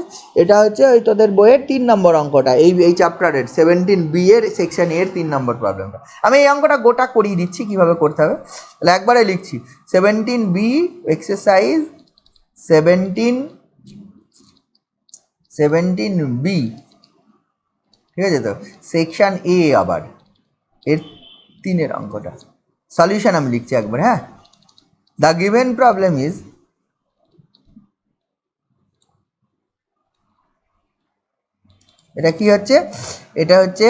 এটা হচ্ছে ওই তোদের বইয়ের 3 নম্বর অঙ্কটা, এই চ্যাপ্টারের 17B এর সেকশন এর 3 নম্বর প্রবলেমটা। আমি এই অঙ্কটা গোটা করিয়ে দিচ্ছি কীভাবে করতে হবে, তাহলে একবারে লিখছি 17B এক্সারসাইজ 17B, ঠিক আছে তো, সেকশন এ আবার এর 3 অঙ্কটা সলিউশন আমি লিখছি একবার, হ্যাঁ। দ্য গিভেন প্রবলেম ইজ, এটা কি হচ্ছে, এটা হচ্ছে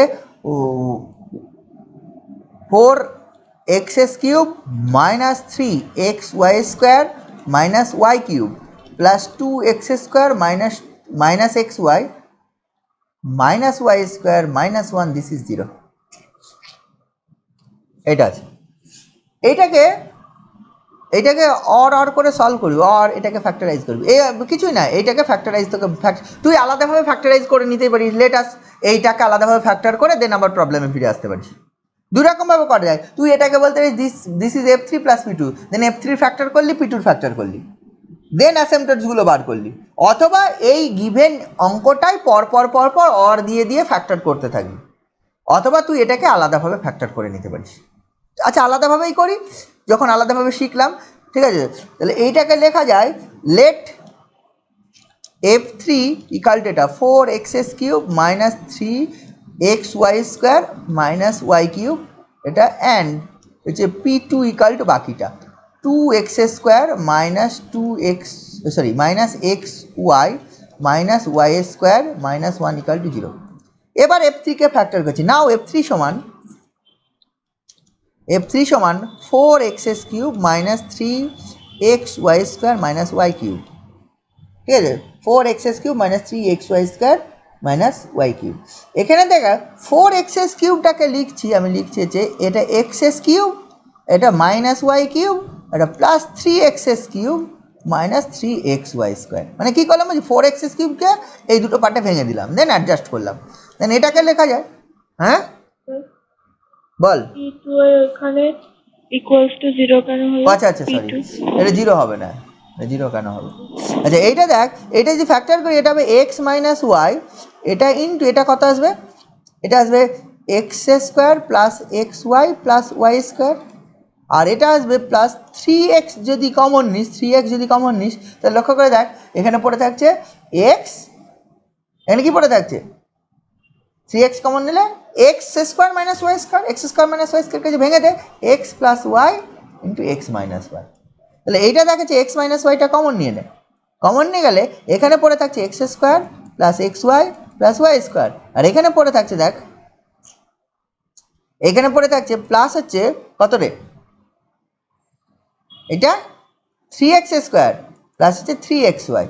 4x³ minus 3xy square minus y cube plus 2x² minus xy minus y square minus 1, this is zero. এটা আছে, এইটাকে এইটাকে অর করে সলভ করবি, অর এটাকে ফ্যাক্টরাইজ করবি, এই কিছুই না, এইটাকে ফ্যাক্টরাইজ তোকে তুই আলাদাভাবে ফ্যাক্টরাইজ করে নিতেই পারিস, লেটাস এইটাকে আলাদাভাবে ফ্যাক্টর করে দেন আবার প্রবলেমে ফিরে আসতে পারিস। দুরকমভাবে করা যায়, তুই এটাকে বলতে পারিস this is F3 plus P2, then F3 factor করলি, P2 ফ্যাক্টর করলি, দেন অ্যাসেম্পটসগুলো বার করলি, অথবা এই গিভেন অঙ্কটাই পরপর অর দিয়ে ফ্যাক্টর করতে থাকবি, অথবা তুই এটাকে আলাদাভাবে ফ্যাক্টর করে নিতে পারিস। আচ্ছা আলাদাভাবেই করি, যখন আলাদাভাবে শিখলাম, ঠিক আছে, তাহলে এইটাকে লেখা যায় লেট F3 ইকাল টু এটা 4x³ minus 3xy² minus y³ এটা, অ্যান্ড হচ্ছে P2 ইকাল টু বাকিটা 2x² minus 2x minus xy minus y² minus 1 equal to 0। এবার F3কে ফ্যাক্টর করছি, নাও F3 সমান 4x³ minus 3xy² minus y³ ঠিক আছে, 4x³ minus 3xy² minus y³। এখানে দেখা 4x³ লিখছি, আমি লিখছি যে এটা x³ এটা মাইনাস y³, এটা প্লাস 3x³ মাইনাস 3xy², মানে কী করলাম, 4x³ এই দুটো পার্টে ভেঙে দিলাম, দেন অ্যাডজাস্ট করলাম, দেন এটাকে লেখা যায়, হ্যাঁ বল। P2 এখানে ইকুয়ালস টু 0 কেন হলো? আচ্ছা সরি, এটা 0 হবে না, 0 কেন হবে? আচ্ছা এইটা দেখ, এটা যদি ফ্যাক্টর করি এটা হবে x মাইনাস ওয়াই, এটা ইন্টু এটা কত আসবে, এটা আসবে x² plus xy plus y², আর এটা আসবে প্লাস 3x যদি কমন নিস, 3x যদি কমন নিস, তাহলে লক্ষ্য করে দেখ এখানে পড়ে থাকছে x, এখানে কি পড়ে থাকছে 3x কমন নিলে x² minus y², x² minus y² কাছে ভেঙে দে x plus y into x minus y, তাহলে এইটা দেখাচ্ছে x মাইনাস ওয়াইটা কমন নিয়ে নে, কমন নিয়ে গেলে এখানে পড়ে থাকছে x² plus xy plus y², আর এখানে পড়ে থাকছে দেখ, এখানে পড়ে থাকছে প্লাস হচ্ছে কত রে, এটা 3x² প্লাস হচ্ছে 3xy,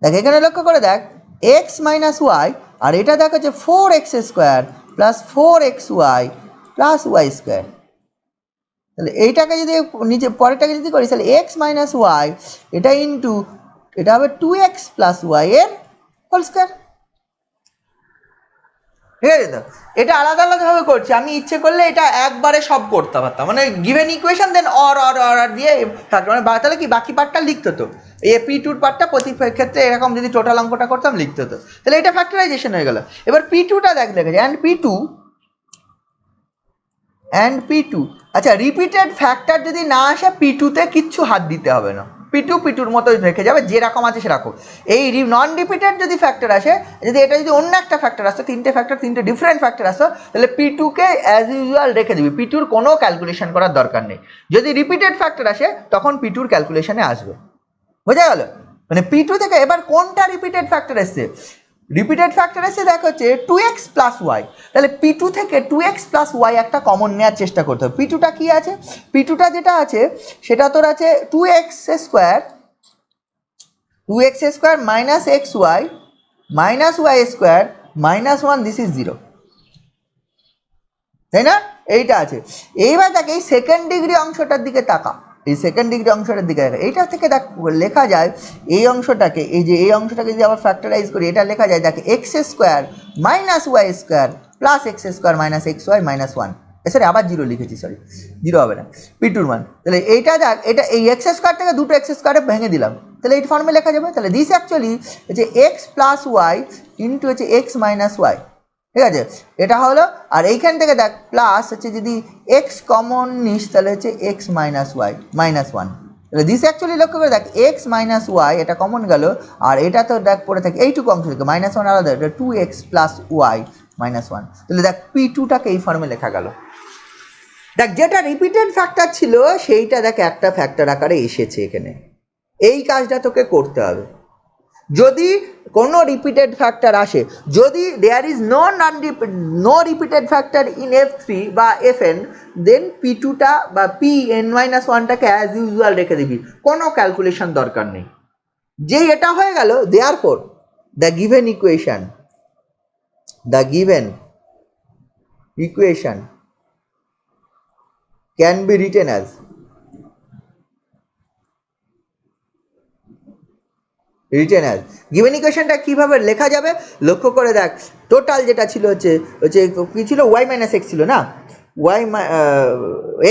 দেখ এখানে লক্ষ্য করে দেখ x মাইনাস ওয়াই, আর এটা দেখ হচ্ছে 4x² plus 4xy plus y², তাহলে এইটাকে যদি নিচে পরেরটাকে যদি করি তাহলে x মাইনাস ওয়াই এটা ইন্টু এটা হবে 2x প্লাস ওয়াই এর হোল স্কোয়ার, ঠিক আছে তো, এটা আলাদা আলাদাভাবে করছি, আমি ইচ্ছে করলে এটা একবারে সব করতে পারতাম, মানে গিভেন ইকুয়েশন দেন অর দিয়ে থাকতো, মানে তাহলে কি বাকি পার্টটা লিখতে হতো, এই P2 পার্টটা প্রতি ক্ষেত্রে এরকম যদি টোটাল অঙ্কটা করতাম লিখতে হতো, তাহলে এটা ফ্যাক্টরাইজেশন হয়ে গেল। এবার P2টা দেখ লেখা অ্যান্ড P2, আচ্ছা রিপিটেড ফ্যাক্টর যদি না আসে P2তে কিচ্ছু হাত দিতে হবে না, P2 মতো রেখে যাবে, যেরকম আছে সেরকম। এই নন রিপিটেড যদি ফ্যাক্টর আসে, যদি এটা যদি অন্য একটা ফ্যাক্টর আসতো, তিনটে ডিফারেন্ট ফ্যাক্টর আসতো, তাহলে P2কে অ্যাজ ইউজুয়াল রেখে দিবি, P2র কোনো ক্যালকুলেশন করার দরকার নেই। যদি রিপিটেড ফ্যাক্টর আসে তখন P2র ক্যালকুলেশনে আসবে, বোঝা গেল? মানে P2 থেকে এবার কোনটা রিপিটেড ফ্যাক্টর এসছে, রিপিটেড ফ্যাক্টর এসে দেখ হচ্ছে 2x প্লাস ওয়াই, তাহলে P2 থেকে 2x প্লাস ওয়াই একটা কমন নেওয়ার চেষ্টা করতে হবে। P2টা কি আছে, P2টা যেটা আছে সেটা তোর আছে 2x² minus xy minus y² minus 1, this is 0, তাই না? এইটা আছে। এইবার দেখ এই সেকেন্ড ডিগ্রি অংশটার দিকে তাকা, এই সেকেন্ড ডিগ্রি অংশটার দিকে দেখা, এইটা থেকে দেখ লেখা যায় এই অংশটাকে, এই যে এই অংশটাকে যদি আবার ফ্যাক্টরাইজ করি, এটা লেখা যায় দেখ x² minus y² plus x² minus xy minus 1, sorry আবার 0 লিখেছি, সরি 0 হবে না, P2র মান, তাহলে এইটা দেখ এটা এই x² থেকে দুটো x² ভেঙে দিলাম, তাহলে এই ফর্মে লেখা যাবে, তাহলে দিস অ্যাকচুয়ালি হচ্ছে x প্লাস ওয়াই ইন্টু হচ্ছে x মাইনাস ওয়াই, ঠিক আছে, এটা হলো। আর এইখান থেকে দেখ প্লাস হচ্ছে যদি x কমন নিস তাহলে হচ্ছে x মাইনাস ওয়াই মাইনাস 1, তাহলে দিস অ্যাকচুয়ালি লক্ষ্য করে দেখ x মাইনাস ওয়াই এটা কমন গেল, আর এটা তো দেখ পড়ে থাকে এইটুকু অংশ থেকে মাইনাস 1 আলাদা, এটা 2x প্লাস ওয়াই মাইনাস 1, তাহলে দেখ P2টাকে এই ফর্মে লেখা গেল। দেখ যেটা রিপিটেড ফ্যাক্টর ছিল সেইটা দেখ একটা ফ্যাক্টর আকারে এসেছে এখানে, এই কাজটা তোকে করতে হবে। যদি কোনো রিপিটেড ফ্যাক্টর আসে, যদি there is no repeated factor in F3 বা Fn, দেন P2টা বা Pn-1টাকে অ্যাজ ইউজুয়াল রেখে দিবি, কোনো ক্যালকুলেশন দরকার নেই। যেই এটা হয়ে গেল, therefore the given equation can be written as written as. Given ইকুয়েশনটা কীভাবে লেখা যাবে লক্ষ্য করে দেখ, টোটাল যেটা ছিল হচ্ছে কী ছিল, ওয়াই মাইনাস এক্স ছিল না,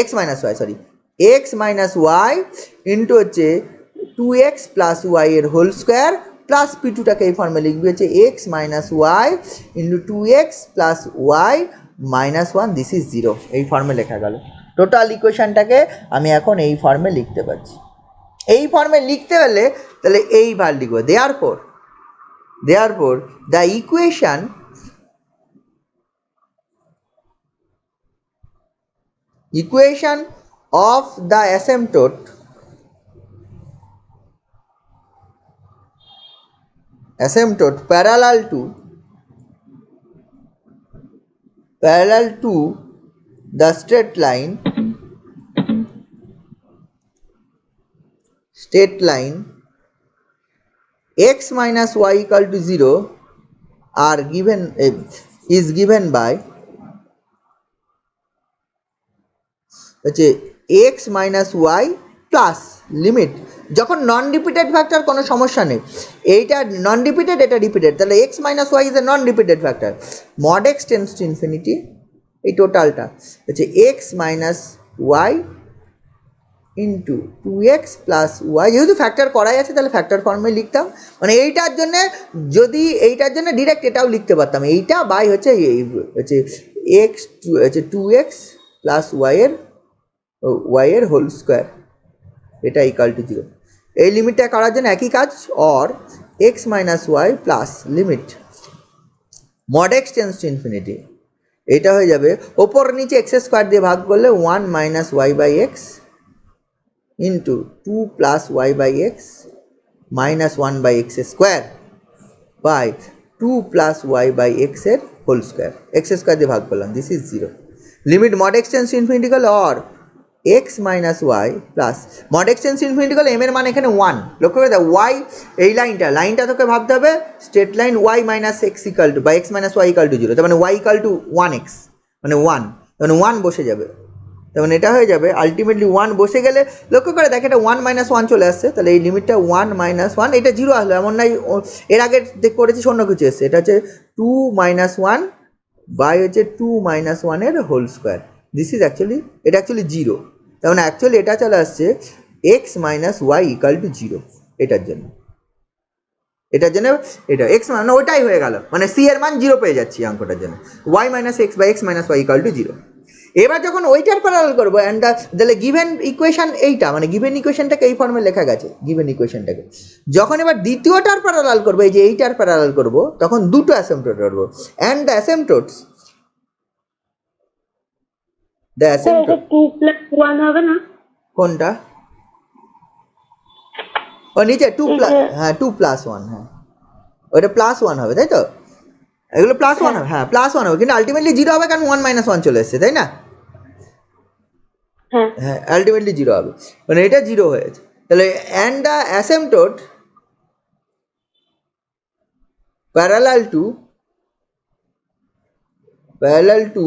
x minus y, sorry x minus Y into হচ্ছে 2x প্লাস ওয়াই এর হোল স্কোয়ার প্লাস পি টুটাকে এই ফর্মে লিখবি হচ্ছে x minus Y into 2x plus y minus one, this is 0। এই ফর্মে লেখা গেল। টোটাল ইকুয়েশনটাকে আমি এখন এই ফর্মে লিখতে পারছি। এই ফর্মে লিখতে হলে তাহলে এইবার লিখবো, therefore the equation of the asymptote parallel to the straight line x minus y equal to 0 are given is given by হচ্ছে x minus Y plus limit, যখন নন রিপিটেড ফ্যাক্টর কোনো সমস্যা নেই, এইটা নন রিপিটেড এটা রিপিটেড, তাহলে x minus y is a non repeated factor, mod x tends to infinity, এই টোটালটা হচ্ছে x minus Y into 2x plus y, যেহেতু ফ্যাক্টর করাই আছে তাহলে ফ্যাক্টর ফর্মে লিখতাম, মানে এইটার জন্য যদি এইটার জন্য ডিরেক্ট এটাও লিখতে পারতাম, এইটা বাই হচ্ছে হচ্ছে এক্স হচ্ছে 2x প্লাস ওয়াই এর হোল স্কোয়ার, এটা ইকাল টু 0। এই লিমিটটা করার জন্য একই কাজ, or x minus Y plus limit mod x tends to infinity, এটা হয়ে যাবে ওপর নিচে এক্স স্কোয়ার দিয়ে ভাগ করলে 1 minus Y by X into 2 plus Y by x minus 1 by x square by 2 plus Y by X এর হোল স্কোয়ার, এক্স স্কোয়ার দিয়ে ভাগ করলাম, this is 0। Limit mod x tends to infinity করলে or x minus Y plus mod x tends to infinity করলে এম এর মান এখানে 1, লক্ষ্য করে দেখ ওয়াই এই লাইনটা তোকে ভাবতে হবে straight line Y minus x equal to বা X minus Y equal to 0, তার মানে ওয়াই ইকাল টু 1x, মানে 1, তার মানে 1 বসে যাবে, তার মানে এটা হয়ে যাবে আলটিমেটলি 1 বসে গেলে, লক্ষ্য করে দেখ এটা 1 মাইনাস 1 চলে আসছে, তাহলে এই লিমিটটা 1 মাইনাস 1, এটা 0 আসলো, এমন নাই এর আগে করেছি অন্য কিছু এসছে, এটা হচ্ছে 2 মাইনাস 1 বাই হচ্ছে 2 মাইনাস 1 এর whole square, this is actually এটা অ্যাকচুয়ালি 0, তার মানে অ্যাকচুয়ালি এটা চলে আসছে x minus Y equal to 0, এটার জন্য এটা এক্স মানে ওইটাই হয়ে গেল, মানে সি এর মান 0 পেয়ে যাচ্ছি অঙ্কটার জন্য, y minus x by x minus Y equal to 0। এবার যখন ওইটার প্যারালাল করবো অ্যান্ড তাহলে গিভেন ইকুয়েশন এইটা, মানে গিভেন ইকুয়েশনটাকে এই ফর্মে লেখা গেছে, গিভেন ইকুয়েশনটাকে যখন এবার দ্বিতীয়টার প্যারালাল করবো, এই যে এইটার প্যারালাল করবো, তখন দুটো অ্যাসিম্পটোট করবো, অ্যান্ড দ্য অ্যাসিম্পটোটস 2 প্লাস 1 হবে না? কোনটা? ও নিচে 2 প্লাস, হ্যাঁ 2 প্লাস 1, হ্যাঁ ওইটা প্লাস 1 হবে, তাই তো, এগুলো প্লাস 1 হবে, হ্যাঁ প্লাস 1 হবে, কিন্তু আলটিমেটলি 0 হবে কারণ 1 মাইনাস 1 চলে এসছে, তাই না, হ্যাঁ আলটিমেটলি 0 হবে, মানে এটা 0 হয়েছে, তাহলে and the asymptote parallel to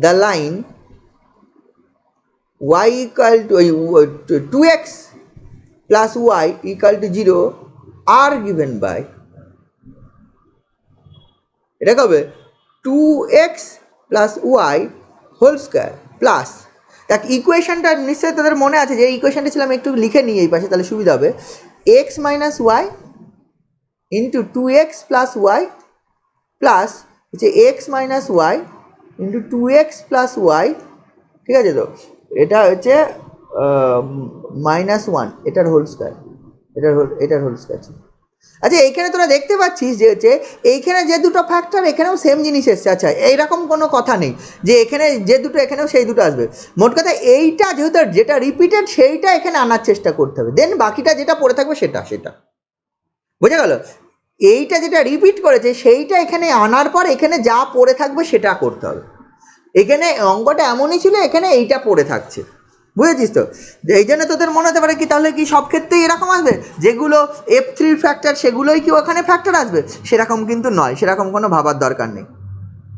the line y equal to 2x plus y equal to 0 are given by, এটা কবে 2x plus y whole square plus, দেখ ইকুয়েশনটা নিশ্চয়ই তাদের মনে আছে, যে ইকুয়েশনটা ছিল আমি একটু লিখে নিই এই পাশে, তাহলে সুবিধা হবে, X minus Y into 2x plus Y plus হচ্ছে x minus Y into 2x plus Y, ঠিক আছে, তো এটা হচ্ছে -1 এটার হোল স্কোয়ার, এটার হোল স্কোয়ার। আচ্ছা এইখানে তোরা দেখতে পাচ্ছিস যে হচ্ছে এইখানে যে দুটো ফ্যাক্টর এখানেও সেম জিনিস এসছে, আচ্ছা এইরকম কোনো কথা নেই যে এখানে যে দুটো এখানেও সেই দুটো আসবে, মোট কথা এইটা যেহেতু যেটা রিপিটেড সেইটা এখানে আনার চেষ্টা করতে হবে, দেন বাকিটা যেটা পড়ে থাকবে সেটা বোঝা গেল, এইটা যেটা রিপিট করেছে সেইটা এখানে আনার পর এখানে যা পড়ে থাকবে সেটা করতে হবে, এখানে অঙ্কটা এমনই ছিল এখানে এইটা পড়ে থাকছে, বুঝেছিস তো, এই জন্য তোদের মনে হতে পারে কি তাহলে কি সব ক্ষেত্রেই এরকম আসবে, যেগুলো F3 ফ্যাক্টর সেগুলোই কি ওখানে ফ্যাক্টর আসবে, সেরকম কিন্তু নয়, সেরকম কোনো ভাবার দরকার নেই,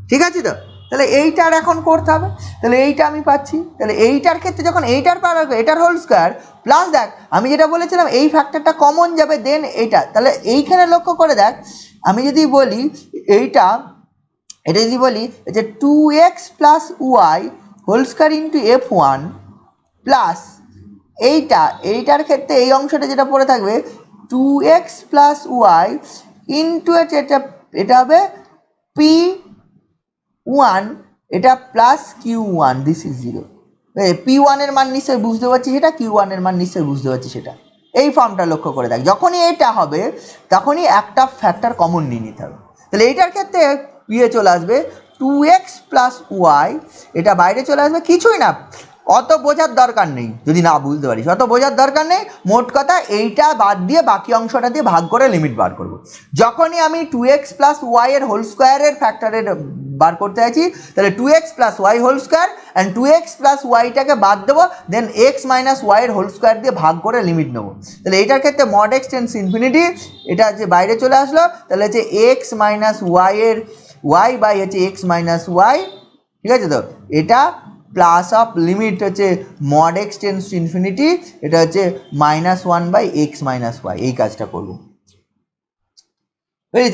ঠিক আছে তো। তাহলে এইটার এখন করতে হবে, তাহলে এইটা আমি পাচ্ছি। তাহলে এইটার ক্ষেত্রে যখন এইটার প্যারালাল এটার হোল স্কোয়ার প্লাস দেখ আমি যেটা বলেছিলাম এই ফ্যাক্টরটা কমন যাবে দেন এইটা, তাহলে এইখানে লক্ষ্য করে দেখ আমি যদি বলি এটা যদি বলি যে 2x plus Y whole square into f1 plus এইটার ক্ষেত্রে এই অংশটা যেটা পড়ে থাকবে 2x প্লাস ওয়াই ইন্টু এটা হবে p1 এটা plus q1 this is 0। p1 এর মান নিশ্চয়ই বুঝতে পারছি সেটা, q1 এর মান নিশ্চয়ই বুঝতে পারছি সেটা। এই ফর্মটা লক্ষ্য করে দেখ যখনই এটা হবে তখনই একটা ফ্যাক্টর কমন নিয়ে নিতে হবে। তাহলে এইটার ক্ষেত্রে ইয়ে চলে আসবে 2x প্লাস ওয়াই, এটা বাইরে চলে আসবে, কিছুই না অত বোঝার দরকার নেই, যদি না বুঝতে পারিস অত বোঝার দরকার নেই। মোট কথা এইটা বাদ দিয়ে বাকি অংশটা দিয়ে ভাগ করে লিমিট বার করব। যখনই আমি 2x প্লাস ওয়াই এর হোল স্কোয়ারের ফ্যাক্টরের বার করতে আছি তাহলে 2x plus Y whole square and 2x plus ওয়াইটাকে বাদ দেবো, দেন x মাইনাস ওয়াই এর হোল স্কোয়ার দিয়ে ভাগ করে লিমিট নেবো। তাহলে এইটার ক্ষেত্রে মড x টেন্স ইনফিনিটি, এটা যে বাইরে চলে আসলো তাহলে হচ্ছে x মাইনাস ওয়াই এর ওয়াই বাই হচ্ছে x মাইনাস ওয়াই, ঠিক আছে? তো এটা প্লাস অফ লিমিট হচ্ছে mod x tends to infinity, এটা হচ্ছে -1 বাই x মাইনাস ওয়াই, এই কাজটা করবো।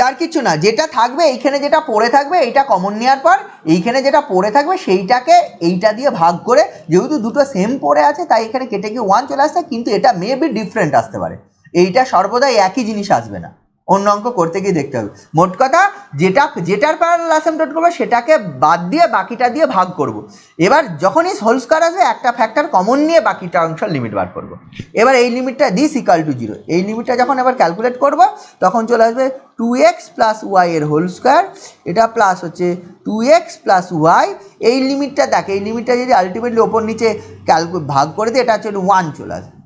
আর কিছু না, যেটা থাকবে এইখানে যেটা পড়ে থাকবে এইটা কমন নেওয়ার পর এইখানে যেটা পড়ে থাকবে সেইটাকে এইটা দিয়ে ভাগ করে, যেহেতু দুটো সেম পড়ে আছে তাই এখানে কেটে গিয়ে 1 চলে আসছে, কিন্তু এটা মেবি ডিফারেন্ট আসতে পারে, এইটা সর্বদাই একই জিনিস আসবে না, অন্য অঙ্ক করতে গিয়ে দেখতে হবে। মোট কথা যেটার প্যারালাল অ্যাসিম্পটট করবো সেটাকে বাদ দিয়ে বাকিটা দিয়ে ভাগ করব। এবার যখনই হোল স্কোয়ার আসবে একটা ফ্যাক্টর কমন নিয়ে বাকিটা অংশ লিমিট বার করব। এবার এই লিমিটটা দিস ইকাল টু 0, এই লিমিটটা যখন এবার ক্যালকুলেট করব তখন চলে আসবে 2x প্লাস ওয়াই এর হোল স্কোয়ার, এটা প্লাস হচ্ছে 2x প্লাস ওয়াই, এই লিমিটটা দেখ এই লিমিটটা যদি আলটিমেটলি ওপর নিচে ভাগ করে দিই এটা হচ্ছে 1 চলে আসবে,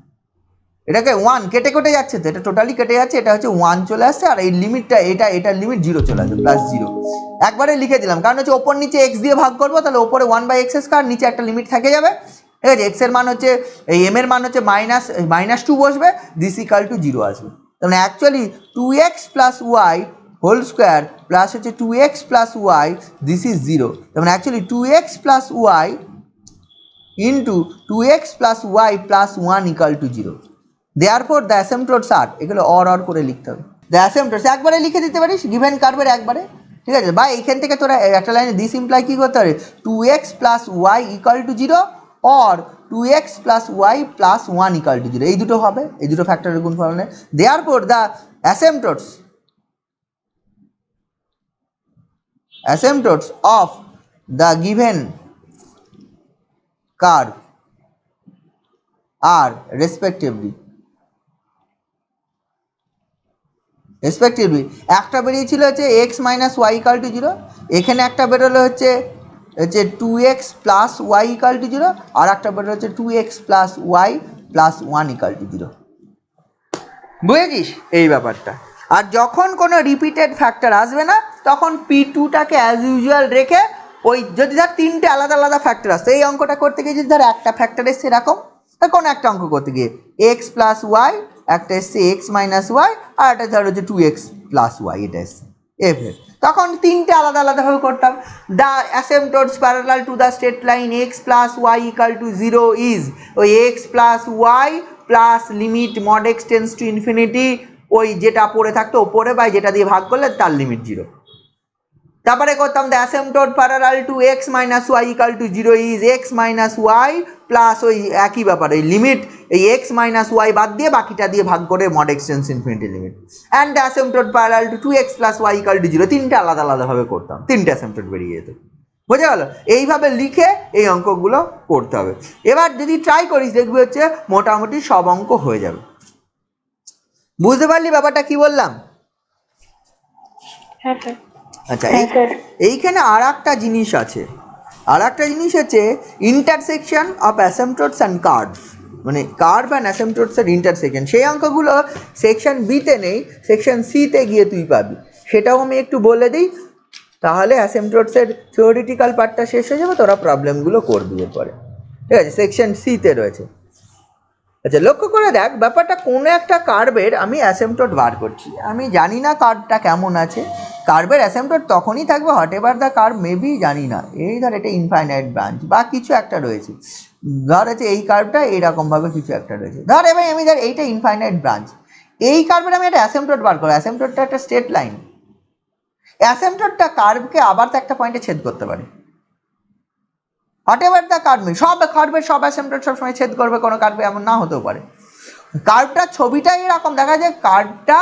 এটাকে 1 কেটে কেটে যাচ্ছে তো এটা টোটালি কেটে যাচ্ছে, এটা হচ্ছে 1 চলে আসছে, আর এই লিমিটটা এটার লিমিট 0 চলে আসবে প্লাস 0। একবারে লিখে দিলাম কারণ হচ্ছে ওপর নিচে x দিয়ে ভাগ করবো, তাহলে ওপরে 1/x স্কয়ার, নিচে একটা লিমিট থেকে যাবে, ঠিক আছে? x এর মান হচ্ছে এই m এর মান হচ্ছে -2 বসবে, দিস ইকাল টু 0 আসবে। তার মানে actually 2x plus Y whole square plus হচ্ছে 2x plus y this is 0। তার মানে actually 2x plus y into 2x plus Y plus 1 equal to 0। Therefore the asymptotes are, এগুলো অর করে লিখতে হবে। The asymptotes একবারে লিখে দিতে পারিস গিভেন কার্ভের একবারে, ঠিক আছে? বা এইখান থেকে তোরা একটা লাইনে দিস ইমপ্লাই কী করতে পারে 2x plus Y equal to 0 or 2x plus Y plus 1 equal to 0, এই দুটো হবে, এই দুটো ফ্যাক্টরের গুণফল নেই। Therefore the asymptotes of the given curve are respectively একটা বেরিয়েছিল হচ্ছে x minus Y equal to 0, এখানে একটা বেরোলো হচ্ছে 2x plus Y equal to 0, আর একটা বেরোলো হচ্ছে 2x plus Y plus 1 equal to 0। বুঝেছিস এই ব্যাপারটা? আর যখন কোনো রিপিটেড ফ্যাক্টর আসবে না তখন p2টাকে অ্যাজ ইউজুয়াল রেখে ওই যদি ধর তিনটে আলাদা আলাদা ফ্যাক্টর আসছে, এই অঙ্কটা করতে গিয়ে যদি ধর একটা ফ্যাক্টর এসছে এরকম, কোনো একটা অঙ্ক করতে গিয়ে x প্লাস ওয়াই, একটা এসছে x মাইনাস ওয়াই, আর একটা ধর হচ্ছে 2x প্লাস ওয়াই, এটা এসছে এফ এর, তখন তিনটে আলাদা আলাদাভাবে করতাম। The asymptotes parallel to the straight line x plus Y equal to 0 is ওই x plus Y plus limit mod x tends to infinity, ওই যেটা পড়ে থাকতো ওপরে বা যেটা দিয়ে ভাগ করলে তার লিমিট 0। তারপরে করতাম the asymptote parallel to x minus Y equal to 0 is x minus Y plus ওই একই ব্যাপার এই লিমিট এই x মাইনাস ওয়াই বাদ দিয়ে বাকিটা দিয়ে ভাগ করে mod x tends infinity limit, and the asymptote parallel to 2x plus Y equal to 0, তিনটে আলাদা আলাদাভাবে করতাম, তিনটে অ্যাসিম্পটট বেরিয়ে যেত। বোঝা গেল? এইভাবে লিখে এই অঙ্কগুলো করতে হবে। এবার যদি ট্রাই করিস দেখবি হচ্ছে মোটামুটি সব অঙ্ক হয়ে যাবে। বুঝতে পারলি ব্যাপারটা কি বললাম? হ্যাঁ স্যার। আচ্ছা, এইখানে আর একটা জিনিস আছে, আর একটা জিনিস হচ্ছে ইন্টারসেকশন অফ অ্যাসিম্পটটস অ্যান্ড কার্ভস, মানে কার্ভ অ্যান্ড অ্যাসিম্পটটসের ইন্টারসেকশন, সেই অঙ্কগুলো সেকশন বিতে নেই, সেকশন সিতে গিয়ে তুই পাবি, সেটাও আমি একটু বলে দিই, তাহলে অ্যাসিম্পটটসের থিওরিটিক্যাল পার্টটা শেষ হয়ে যাবে, তোরা প্রবলেমগুলো করবি এরপরে, ঠিক আছে? সেকশন সিতে রয়েছে। আচ্ছা লক্ষ্য করে দেখ ব্যাপারটা কোনো একটা কার্ভের আমি অ্যাসেম্পটট বার করছি, আমি জানি না কার্ভটা কেমন আছে। কার্ভের অ্যাসেম্পটট তখনই থাকবে hot ever the curve maybe, জানি না, এই ধর এটা ইনফাইনাইট ব্রাঞ্চ বা কিছু একটা রয়েছে, ধর হচ্ছে এই কার্ভটা এইরকমভাবে কিছু একটা রয়েছে, ধর এবার আমি ধর এইটা ইনফাইনাইট ব্রাঞ্চ, এই কার্ভের আমি একটা অ্যাসেম্পটট বার করবো, অ্যাসেম্পটটটা একটা স্ট্রেট লাইন, অ্যাসেম্পটটটা কার্ভকে আবার তো একটা পয়েন্টে ছেদ করতে পারে, হট এভার দ্য কার্ভ সব কার্ভের সব অ্যাসেম্পটট সবসময় ছেদ করবে, কোনো কার্ভে এমন না হতেও পারে। কার্ভটার ছবিটাই এরকম দেখা যায়, কার্ভটা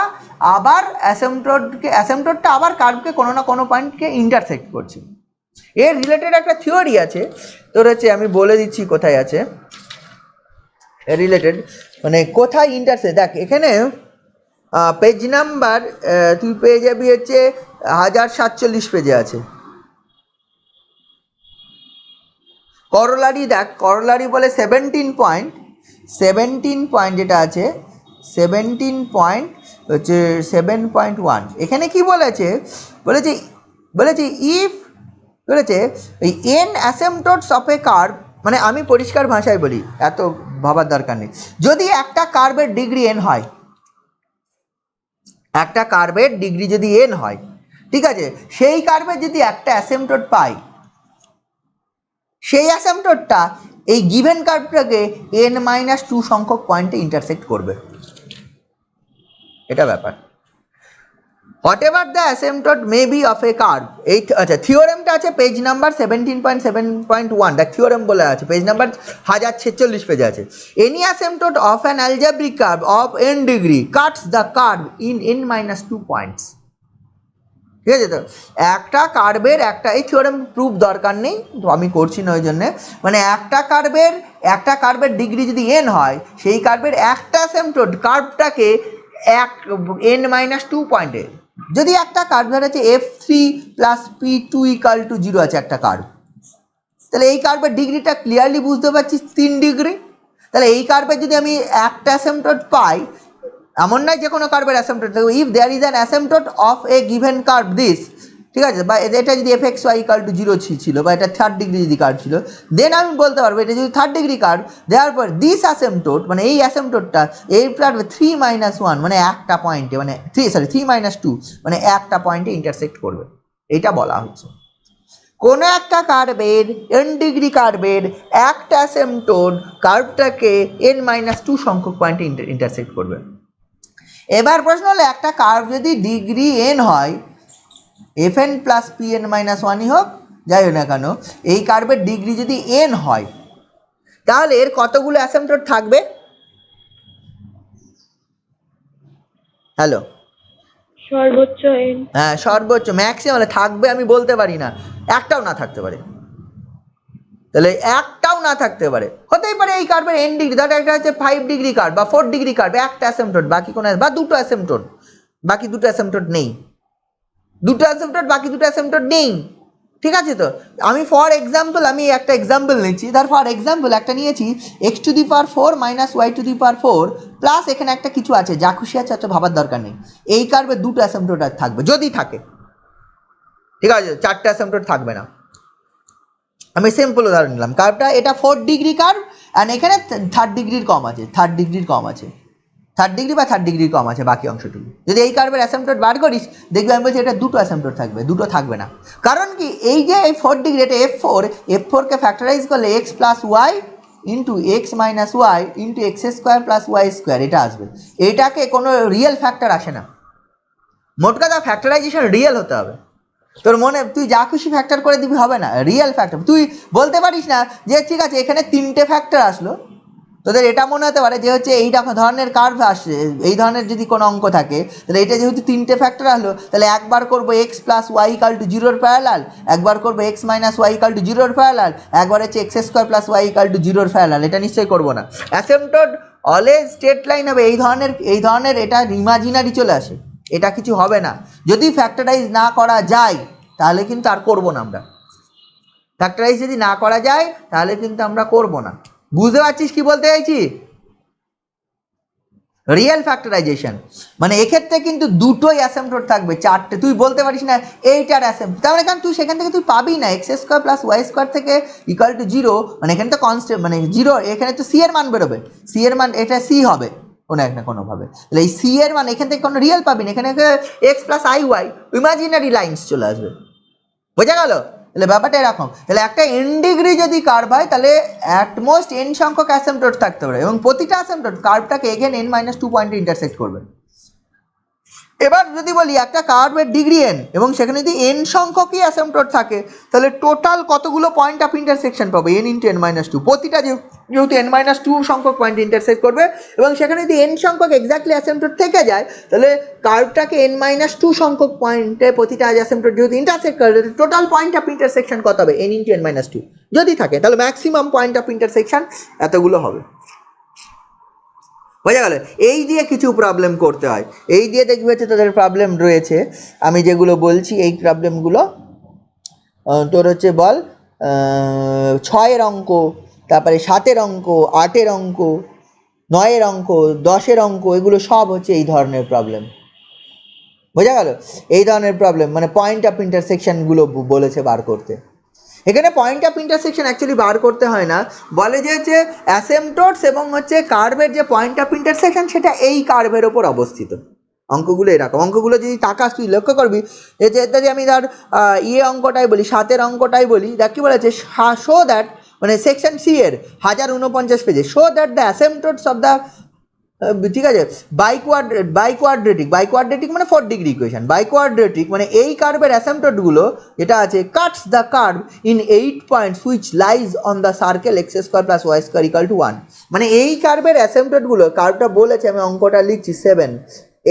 আবার অ্যাসেম্পটটটা আবার কার্ভকে কোনো না কোনো পয়েন্টকে ইন্টারসেক্ট করছে। এর রিলেটেড একটা থিওরি আছে, তোর হচ্ছে আমি বলে দিচ্ছি কোথায় আছে এর রিলেটেড, মানে কোথায় ইন্টারসেক্ট, দেখ এখানে পেজ নাম্বার তুই পেয়ে যাবি হচ্ছে 1047 পেজে আছে করলারি, দেখ করলারি বলে 17 পয়েন্ট যেটা আছে 17 হচ্ছে 7.1, এখানে কি বলেছে, বলেছে ইফ বলেছে এই এন অ্যাসেম্পটটস অফ এ কার্ভ, মানে আমি পরিষ্কার ভাষায় বলি, এত ভাবার দরকার নেই, যদি একটা কার্ভের ডিগ্রি এন হয়, একটা কার্ভের ডিগ্রি যদি এন হয়, ঠিক আছে, সেই কার্ভের যদি একটা অ্যাসেম্পটট পাই, সেই অ্যাসেম্পটটটা এই গিভেন কার্ভটাকে n-2 সংখ্যক পয়েন্টে ইন্টারসেক্ট করবে, এটা ব্যাপার। Whatever the asymptote may be of a curve, এই আচ্ছা থিওরেমটা আছে পেজ নাম্বার 17.7.1, দেখ থিওরেম বলে আছে পেজ নাম্বার 1046 পেজে আছে। Any asymptote of an algebraic curve of n degree cuts the curve in n-2 points, ঠিক আছে। তো একটা কার্ভের একটা, এই থিওরেম প্রুফ দরকার নেই তো আমি করছি না ওই জন্যে, মানে একটা কার্ভের ডিগ্রি যদি এন হয়, সেই কার্ভের একটা অ্যাসেম্পটট কার্ভটাকে n-2 পয়েন্টে, যদি একটা কার্ভ ধরে আছে f3 + p2 = 0 আছে একটা কার্ভ, তাহলে এই কার্ভের ডিগ্রিটা ক্লিয়ারলি বুঝতে পারছিস 3 ডিগ্রি, তাহলে এই কার্ভের যদি আমি একটা অ্যাসেম্পটট পাই, এমন নয় যে কোনো কার্ভের asymptote, if there is an asymptote of a given curve this, ঠিক আছে, বা এটা যদি fxy = 0 ছিল, বা এটা 3rd ডিগ্রি যদি কার্ভ ছিল, দেন আমি বলতে পারবো এটা যদি 3rd ডিগ্রি কার্ভ, দেওয়ার পর দিস অ্যাসেম্পটট মানে এই অ্যাসেম্পটটটা এই প্লাস 3-1 মানে একটা পয়েন্টে, মানে 3-2 মানে একটা পয়েন্টে ইন্টারসেক্ট করবে, এটা বলা হচ্ছে। কোনো একটা কার্ভের n ডিগ্রি কার্ভের একটা অ্যাসেম্পটট কার্ভটাকে n-2 সংখ্যক পয়েন্টে ইন্টারসেক্ট করবে। এবার প্রশ্ন হলো একটা কার্ভ যদি ডিগ্রি n হয়, fn + pn-1ই হোক যাই হোক না কেন, এই কার্ভের ডিগ্রি যদি n হয়, তাহলে এর কতগুলো অ্যাসেম্পটট থাকবে? হ্যালো, সর্বোচ্চ n। হ্যাঁ সর্বোচ্চ, ম্যাক্সিমাম থাকবে আমি বলতে পারি না, একটাও না থাকতে পারে, তাহলে একটাও না থাকতে পারে, হতেই পারে এই কার্ভের n ডিগ্রি, ধর একটা হচ্ছে 5 ডিগ্রি কার্ভ বা 4 ডিগ্রি কার্ভ, একটা অ্যাসেম্পটট বাকি কোনো, বা দুটো অ্যাসেম্পটট বাকি দুটো অ্যাসেম্পটট নেই, দুটো অ্যাসেম্পটট বাকি দুটো অ্যাসেম্পটট নেই, ঠিক আছে। তো আমি ফর এক্সাম্পল আমি একটা এক্সাম্পল নিচ্ছি, ধর ফর এক্সাম্পল একটা নিয়েছি x⁴ - y⁴ প্লাস এখানে একটা কিছু আছে, যা খুশি আছে অত ভাবার দরকার নেই, এই কার্ভে দুটো অ্যাসেম্পটট থাকবে যদি থাকে, ঠিক আছে, চারটে অ্যাসেম্পটট থাকবে না। আমি সিম্পল উদাহরণ নিলাম, কার্ভটা এটা 4 ডিগ্রি কার্ভ, অ্যান্ড এখানে 3rd ডিগ্রির কম আছে, 3rd ডিগ্রির কম আছে, 3rd ডিগ্রি বা 3rd ডিগ্রির কম আছে বাকি অংশটুকু, যদি এই কার্ভের অ্যাসেম্পটট বার করিস দেখবি আমি বলছি এটা দুটো অ্যাসেম্পটট থাকবে, দুটো থাকবে না, কারণ কি এই যে এই 4 ডিগ্রি এটা f4কে ফ্যাক্টরাইজ করলে x + y × x - y × x² + y², এটা আসবে, এটাকে কোনো রিয়েল ফ্যাক্টর আসে না, মোট কথা ফ্যাক্টরাইজেশন রিয়েল হতে হবে, তোর মনে তুই যা খুশি ফ্যাক্টর করে দিবি হবে না, রিয়েল ফ্যাক্টর, তুই বলতে পারিস না যে ঠিক আছে এখানে 3টে ফ্যাক্টর আসলো, তোদের এটা মনে হতে পারে যে হচ্ছে এই ধরনের কার্ভ আসছে, এই ধরনের যদি কোনো অঙ্ক থাকে তাহলে এটা যেহেতু 3টে ফ্যাক্টর আসলো, তাহলে একবার করবো x + y = 0 প্যারালাল, একবার করবো x - y = 0 প্যারালাল, একবার হচ্ছে x² + y = 0 প্যারালাল, এটা নিশ্চয়ই করবো না। অ্যাসেম্পটট অলওয়েজ স্ট্রেট লাইন হবে, এই ধরনের এটা ইমাজিনারি চলে আসে, এটা কিছু হবে না, যদি ফ্যাক্টরাইজ না করা যায় তাহলে কিন্তু আর করবো না আমরা, ফ্যাক্টরাইজ যদি না করা যায় তাহলে কিন্তু আমরা করবো না, বুঝতে পারছিস কি বলতে চাইছি? রিয়েল ফ্যাক্টরাইজেশন মানে এক্ষেত্রে কিন্তু দুটোই অ্যাসেম্পটোড থাকবে, চারটে। তুই বলতে পারিস না এইটার অ্যাসেম্পট, তার মানে কারণ তুই সেখান থেকে তুই পাবি না। X square plus y square থেকে ইকুয়াল টু 0, মানে এখানে তো কনস্ট্যান্ট মানে 0, এখানে তো সি এর মান বেরোবে, সি এর মান এটা সি হবে কোনো এক না কোনোভাবে। তাহলে এই সি এর মান এখান থেকে কোনো রিয়েল পাবি না, এখানে x plus i y imaginary lines চলে আসবে। বোঝা গেল? তাহলে ব্যাপারটা এরকম। তাহলে একটা এন ডিগ্রি যদি কার্ভ হয় তাহলে অ্যাটমোস্ট এন সংখ্যক অ্যাসেম্পটোড থাকতে পারে, এবং প্রতিটা অ্যাসেম্পটোড কার্ভটাকে এগেন n - 2 পয়েন্টে ইন্টারসেক্ট করবে। এবার যদি বলি একটা কার্ভের ডিগ্রি n এবং সেখানে যদি n সংখ্যকই অ্যাসেম্পটোড থাকে তাহলে টোটাল কতগুলো পয়েন্ট অফ ইন্টারসেকশন পাবো? n × n - 2, প্রতিটা যেহেতু n - 2 সংখ্যক পয়েন্ট ইন্টারসেক্ট করবে এবং সেখানে যদি n সংখ্যক এক্স্যাক্টলি অ্যাসেম্পটোড থেকে যায় তাহলে কার্ভটাকে n - 2 সংখ্যক পয়েন্টে প্রতিটা অ্যাসেম্পটোড যেহেতু ইন্টারসেক্ট করে, টোটাল পয়েন্ট অফ ইন্টারসেকশন কত হবে? n × n - 2 যদি থাকে তাহলে ম্যাক্সিমাম পয়েন্ট অফ ইন্টারসেকশন এতগুলো হবে। বোঝা গেল? এই দিয়ে কিছু প্রবলেম করতে হয়, এই দিয়ে দেখবে হচ্ছে তাদের প্রবলেম রয়েছে। আমি যেগুলো বলছি এই প্রবলেমগুলো তোর হচ্ছে বল 6-এর অঙ্ক, তারপরে 7-এর অঙ্ক, 8-এর অঙ্ক, 9-এর অঙ্ক, 10-এর অঙ্ক, এগুলো সব হচ্ছে এই ধরনের প্রবলেম। বোঝা গেল? এই ধরনের প্রবলেম মানে পয়েন্ট অফ ইন্টারসেকশনগুলো বলেছে বার করতে। এখানে পয়েন্ট অফ ইন্টারসেকশন অ্যাকচুয়ালি বার করতে হয় না, বলে যে হচ্ছে অ্যাসেম্পটোডস এবং হচ্ছে কার্ভের যে পয়েন্ট অফ ইন্টারসেকশন সেটা এই কার্ভের ওপর অবস্থিত। অঙ্কগুলো এরকম, অঙ্কগুলো যদি তাকাস তুই লক্ষ্য করবি যে যদি আমি ধর অঙ্কটাই বলি, 7-এর অঙ্কটাই বলি, দেখ কি বলেছে, শো দ্যাট মানে সেকশন সি এর 1049 পেজে, show that the asymptotes of the, ঠিক আছে, বাইকোয়াড্রেটিক মানে 4 ডিগ্রি ইকুয়েশন, বাইকোয়াড্রেটিক মানে এই কার্ভের অ্যাসেম্পটোডগুলো যেটা আছে cuts the curve in 8 points which lies on the circle x square plus y square equal to 1। মানে এই কার্ভের অ্যাসেম্পটোডগুলো, কার্ভটা বলেছে, আমি অঙ্কটা লিখছি 7,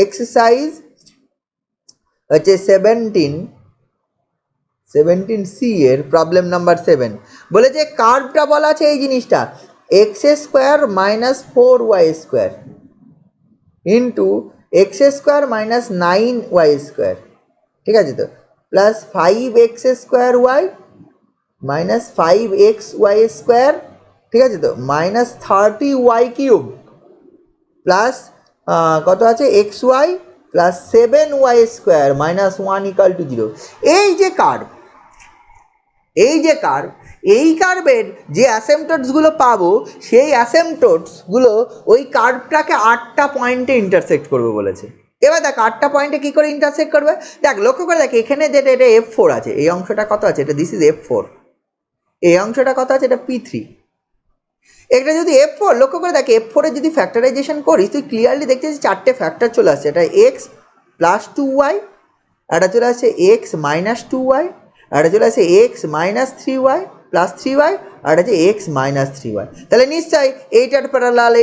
এক্সারসাইজ হচ্ছে 17C এর প্রবলেম নাম্বার 7 বলেছে কার্ভটা বলা আছে এই জিনিসটা x square minus 4y square into x square minus 9y square, ঠিক আছে তো, plus 5x square Y minus 5xy square, ঠিক আছে তো, মাইনাস 30y কিউব প্লাস কত আছে xy plus 7y square minus 1 equal to 0। এই যে কার্ভ, এই কার্ভের যে অ্যাসেম্পটোডসগুলো পাবো সেই অ্যাসেম্পটোডসগুলো ওই কার্ভটাকে 8টা পয়েন্টে ইন্টারসেক্ট করবে বলেছে। এবার দেখ 8টা পয়েন্টে কী করে ইন্টারসেক্ট করবে, দেখ লক্ষ্য করে দেখ এখানে যেটা এটা F4 আছে, এই অংশটা কত আছে, এটা দিস ইজ F4, এই অংশটা কত আছে, এটা P3। এটা যদি F4 লক্ষ্য করে দেখ F4 এর যদি ফ্যাক্টরাইজেশন করিস তুই ক্লিয়ারলি দেখছিস 4টে ফ্যাক্টর চলে আসছে, এটা x প্লাস 2y, এটা চলে আসছে x মাইনাস 2y, এটা চলে আসছে x minus 3y plus 3y, আর এটা হচ্ছে x মাইনাস 3y। তাহলে নিশ্চয়ই এইটার প্যারালাল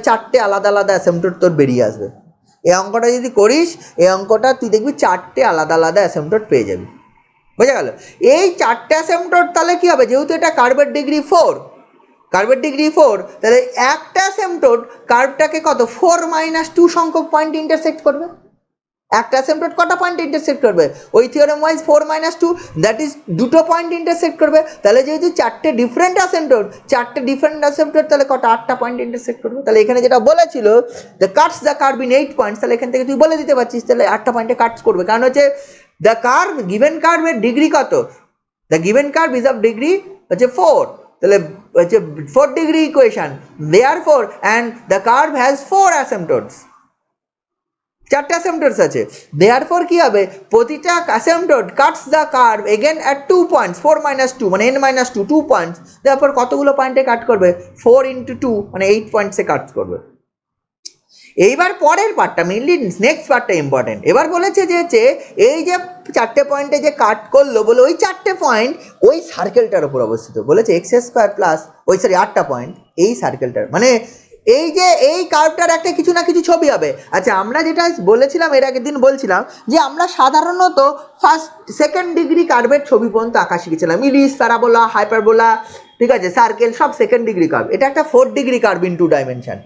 4টে আলাদা আলাদা অ্যাসেম্পটোড তোর বেরিয়ে আসবে। এই অঙ্কটা যদি করিস, এই অঙ্কটা তুই দেখবি 4টে আলাদা আলাদা অ্যাসেম্পটোড পেয়ে যাবি। বোঝা গেল? এই 4টে অ্যাসেম্পটোড তাহলে কী হবে, যেহেতু এটা কার্ভের ডিগ্রি 4, তাহলে একটা অ্যাসেম্পটোড কার্ভটাকে কত 4 - 2 সংখ্যক পয়েন্ট ইন্টারসেক্ট করবে। একটা অ্যাসেম্পটোড কটা পয়েন্ট ইন্টারসেক্ট করবে, ওই থিওরেম ওয়াইজ 4 - 2, দ্যাট ইজ দুটো পয়েন্ট ইন্টারসেক্ট করবে। তাহলে যেহেতু 4টে ডিফারেন্ট অ্যাসেম্পটোড তাহলে কটা 8টা পয়েন্ট ইন্টারসেক্ট করবে। তাহলে এখানে যেটা বলেছিল the Katz the curve in 8 points, তাহলে এখান থেকে তুই বলে দিতে পারছিস তাহলে 8টা পয়েন্টে কাটস করবে, কারণ হচ্ছে দ্য কার্ভ গিভেন কার্ভের ডিগ্রি কত, the given curve is of degree হচ্ছে 4, তাহলে হচ্ছে 4 degree equation, therefore and the curve has 4 asymptotes, 4টে অ্যাসেম্পটোডস আছে, দেয়ারফর কি হবে, প্রতিটা asymptote cuts the curve again at 2 points, 4 - 2 মানে n - 2 পয়েন্টস, দেয়ারফর কতগুলো পয়েন্টে কাট করবে, 4 × 2 মানে 8 পয়েন্টসে কাট করবে। এইবার পরের পার্টটা মেইনলি নেক্সট পার্টটা ইম্পর্টেন্ট। এবার বলেছে যে এই যে 4টে পয়েন্টে যে কাট করলো, বলে ওই 4টে পয়েন্ট ওই সার্কেলটার উপর অবস্থিত, বলেছে এক্স স্কোয়ার প্লাস 8টা পয়েন্ট এই সার্কেলটার, মানে এই যে এই কার্ভটার একটা কিছু না কিছু ছবি হবে। আচ্ছা আমরা যেটা বলেছিলাম এর আগের দিন বলছিলাম যে আমরা সাধারণত সেকেন্ড ডিগ্রি কার্ভের ছবি পর্যন্ত আঁকা শিখেছিলাম, ইলিপস, প্যারাবোলা, হাইপারবোলা, ঠিক আছে, সার্কেল, সব সেকেন্ড ডিগ্রি কার্ভ। এটা একটা 4 ডিগ্রি কার্ভ ইন 2 ডাইমেনশন।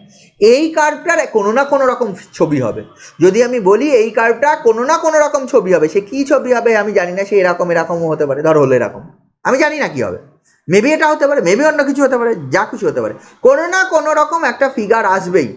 এই কার্ভটার কোনো না কোনো রকম ছবি হবে। যদি আমি বলি এই কার্ভটা কোনো না কোনো রকম ছবি হবে, সে কী ছবি হবে আমি জানি না, সে এরকমও হতে পারে, ধর হলো এরকম, আমি জানি না কী হবে, মেবি এটা হতে পারে, মেবি অন্য কিছু হতে পারে, যা কিছু হতে পারে, কোনো না কোনো রকম একটা ফিগার আসবেই।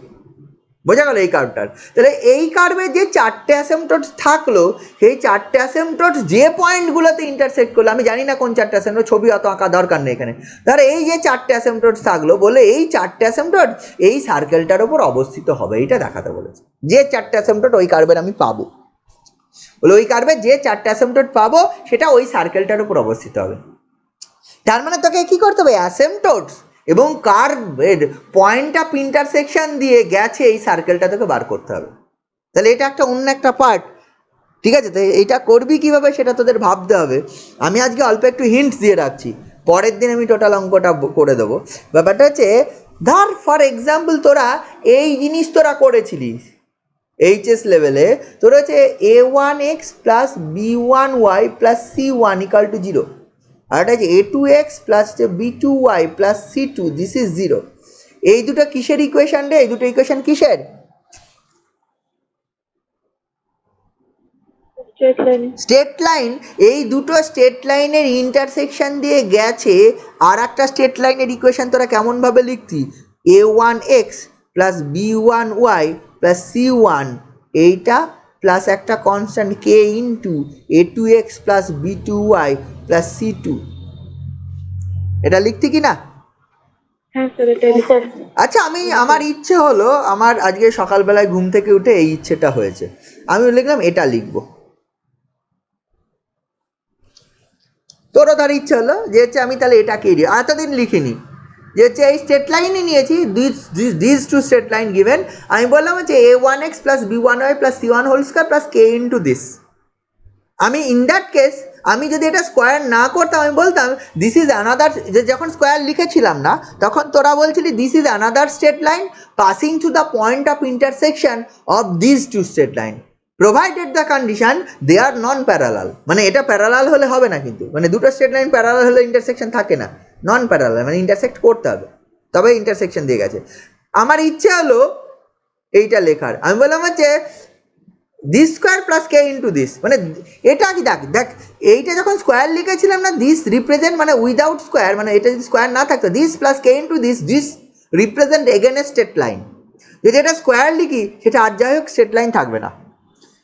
বোঝা গেল এই কার্ভটার। তাহলে এই কার্ভে যে চারটে অ্যাসিম্পটটস থাকলো, সেই চারটে অ্যাসিম্পটটস যে পয়েন্টগুলোতে ইন্টারসেক্ট করলো, আমি জানি না কোন চারটে অ্যাসিম্পটট, ছবি অত আঁকা দরকার নেই এখানে। তাহলে এই যে চারটে অ্যাসিম্পটটস থাকলো বলে এই চারটে অ্যাসিম্পটট এই সার্কেলটার উপর অবস্থিত হবে, এইটা দেখাতে বলেছে। যে চারটে অ্যাসিম্পটট ওই কার্ভের আমি পাবো, বলে ওই কার্ভে যে চারটে অ্যাসিম্পটট পাবো সেটা ওই সার্কেলটার উপর অবস্থিত হবে। তার মানে তোকে কি করতে হবে, অ্যাসিম্পটটস এবং কার্ভের পয়েন্ট অফ ইন্টারসেকশন দিয়ে গেছে এই সার্কেলটা তোকে বার করতে হবে। তাহলে এটা একটা অন্য একটা পার্ট, ঠিক আছে? তো এইটা করবি কিভাবে সেটা তোদের ভাবতে হবে। আমি আজকে অল্প একটু হিন্টস দিয়ে রাখছি, পরের দিন আমি টোটাল অঙ্কটা করে দেবো। ব্যাপারটা হচ্ছে, ধর ফর এক্সাম্পল তোরা এই জিনিস তোরা করেছিলিস এইচএস লেভেলে, তোর হচ্ছে a1x plus b1y plus c1 = 0, আর এটা হচ্ছে a2x plus b2y plus c2, this is 0। এই দুটো কিসের ইকুয়েশন রে? এই দুটো ইকুয়েশন কিসের? Straight line. Straight line. এই দুটো স্ট্রেট লাইনের ইন্টারসেকশন দিয়ে গেছে আর একটা স্ট্রেট লাইনের ইকুয়েশন তোরা কেমনভাবে লিখতি? a1x plus b1y plus c1, এইটা প্লাস একটা constant k into a2x plus b2y plus c2, এটা লিখতি কি না? হ্যাঁ স্যার, এটাই লিখুন। আচ্ছা, আমার ইচ্ছে হলো, আমার আজকে সকালবেলায় ঘুম থেকে উঠে এই ইচ্ছেটা হয়েছে, আমি লিখলাম এটা লিখবো। তোরও তার ইচ্ছে হলো যে হচ্ছে আমি তাহলে এটাকেই দিই, এতদিন লিখিনি যে হচ্ছে এই স্ট্রেট লাইনই নিয়েছি, this two straight line given, আমি বললাম হচ্ছে a1x plus b1y plus c1 whole square plus k into this. আমি ইন দ্যাট কেস আমি যদি এটা স্কোয়ার না করতাম, আমি বলতাম দিস ইজ অ্যানাদার, যে যখন স্কোয়ার লিখেছিলাম না তখন তোরা বলছিলি this is another straight line passing through the point of intersection of this two straight line provided the condition they are non parallel. মানে এটা প্যারালাল হলে হবে না, কিন্তু মানে দুটো স্ট্রেট লাইন প্যারালাল হলে ইন্টারসেকশন থাকে না, নন প্যারালাল মানে ইন্টারসেক্ট করতে হবে, তবে ইন্টারসেকশন দিয়ে গেছে। আমার ইচ্ছে হলো এইটা লেখার, আমি বললাম হচ্ছে this square plus K into this, মানে এটা কি দেখ এইটা যখন স্কোয়ার লিখেছিলাম না, দিস রিপ্রেজেন্ট মানে উইদাউট স্কোয়ার, মানে এটা যদি স্কোয়ার না থাকতো this plus K into this represent again A straight line. যদি এটা স্কোয়ার লিখি সেটা আর যাই হোক স্ট্রেট লাইন থাকবে না,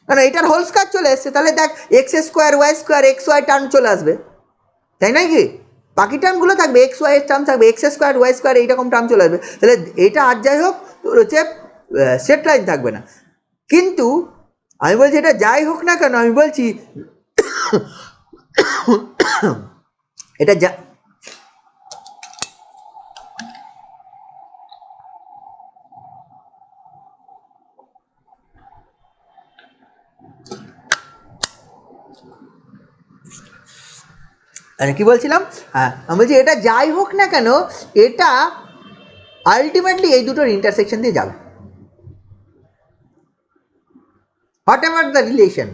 কারণ এটার হোল স্কোয়ার চলে এসছে, তাহলে দেখ x square y square x y term চলে আসবে, তাই নয় কি? বাকি টার্মগুলো থাকবে, এক্স ওয়াই এর টার্ম থাকবে, এক্স স্কোয়ার ওয়াই স্কোয়ার এইরকম টার্ম চলে আসবে, তাহলে এটা আর যাই হোক তোর হচ্ছে স্ট্রেট লাইন থাকবে না। কিন্তু আমি বলছি এটা যাই হোক না কেন, আমি বলছি এটা কি বলছিলাম, হ্যাঁ আমি বলছি এটা যাই হোক না কেন এটা আলটিমেটলি এই দুটোর ইন্টারসেকশন দিয়ে যাবে, হোয়াট এভার দ্য রিলেশন,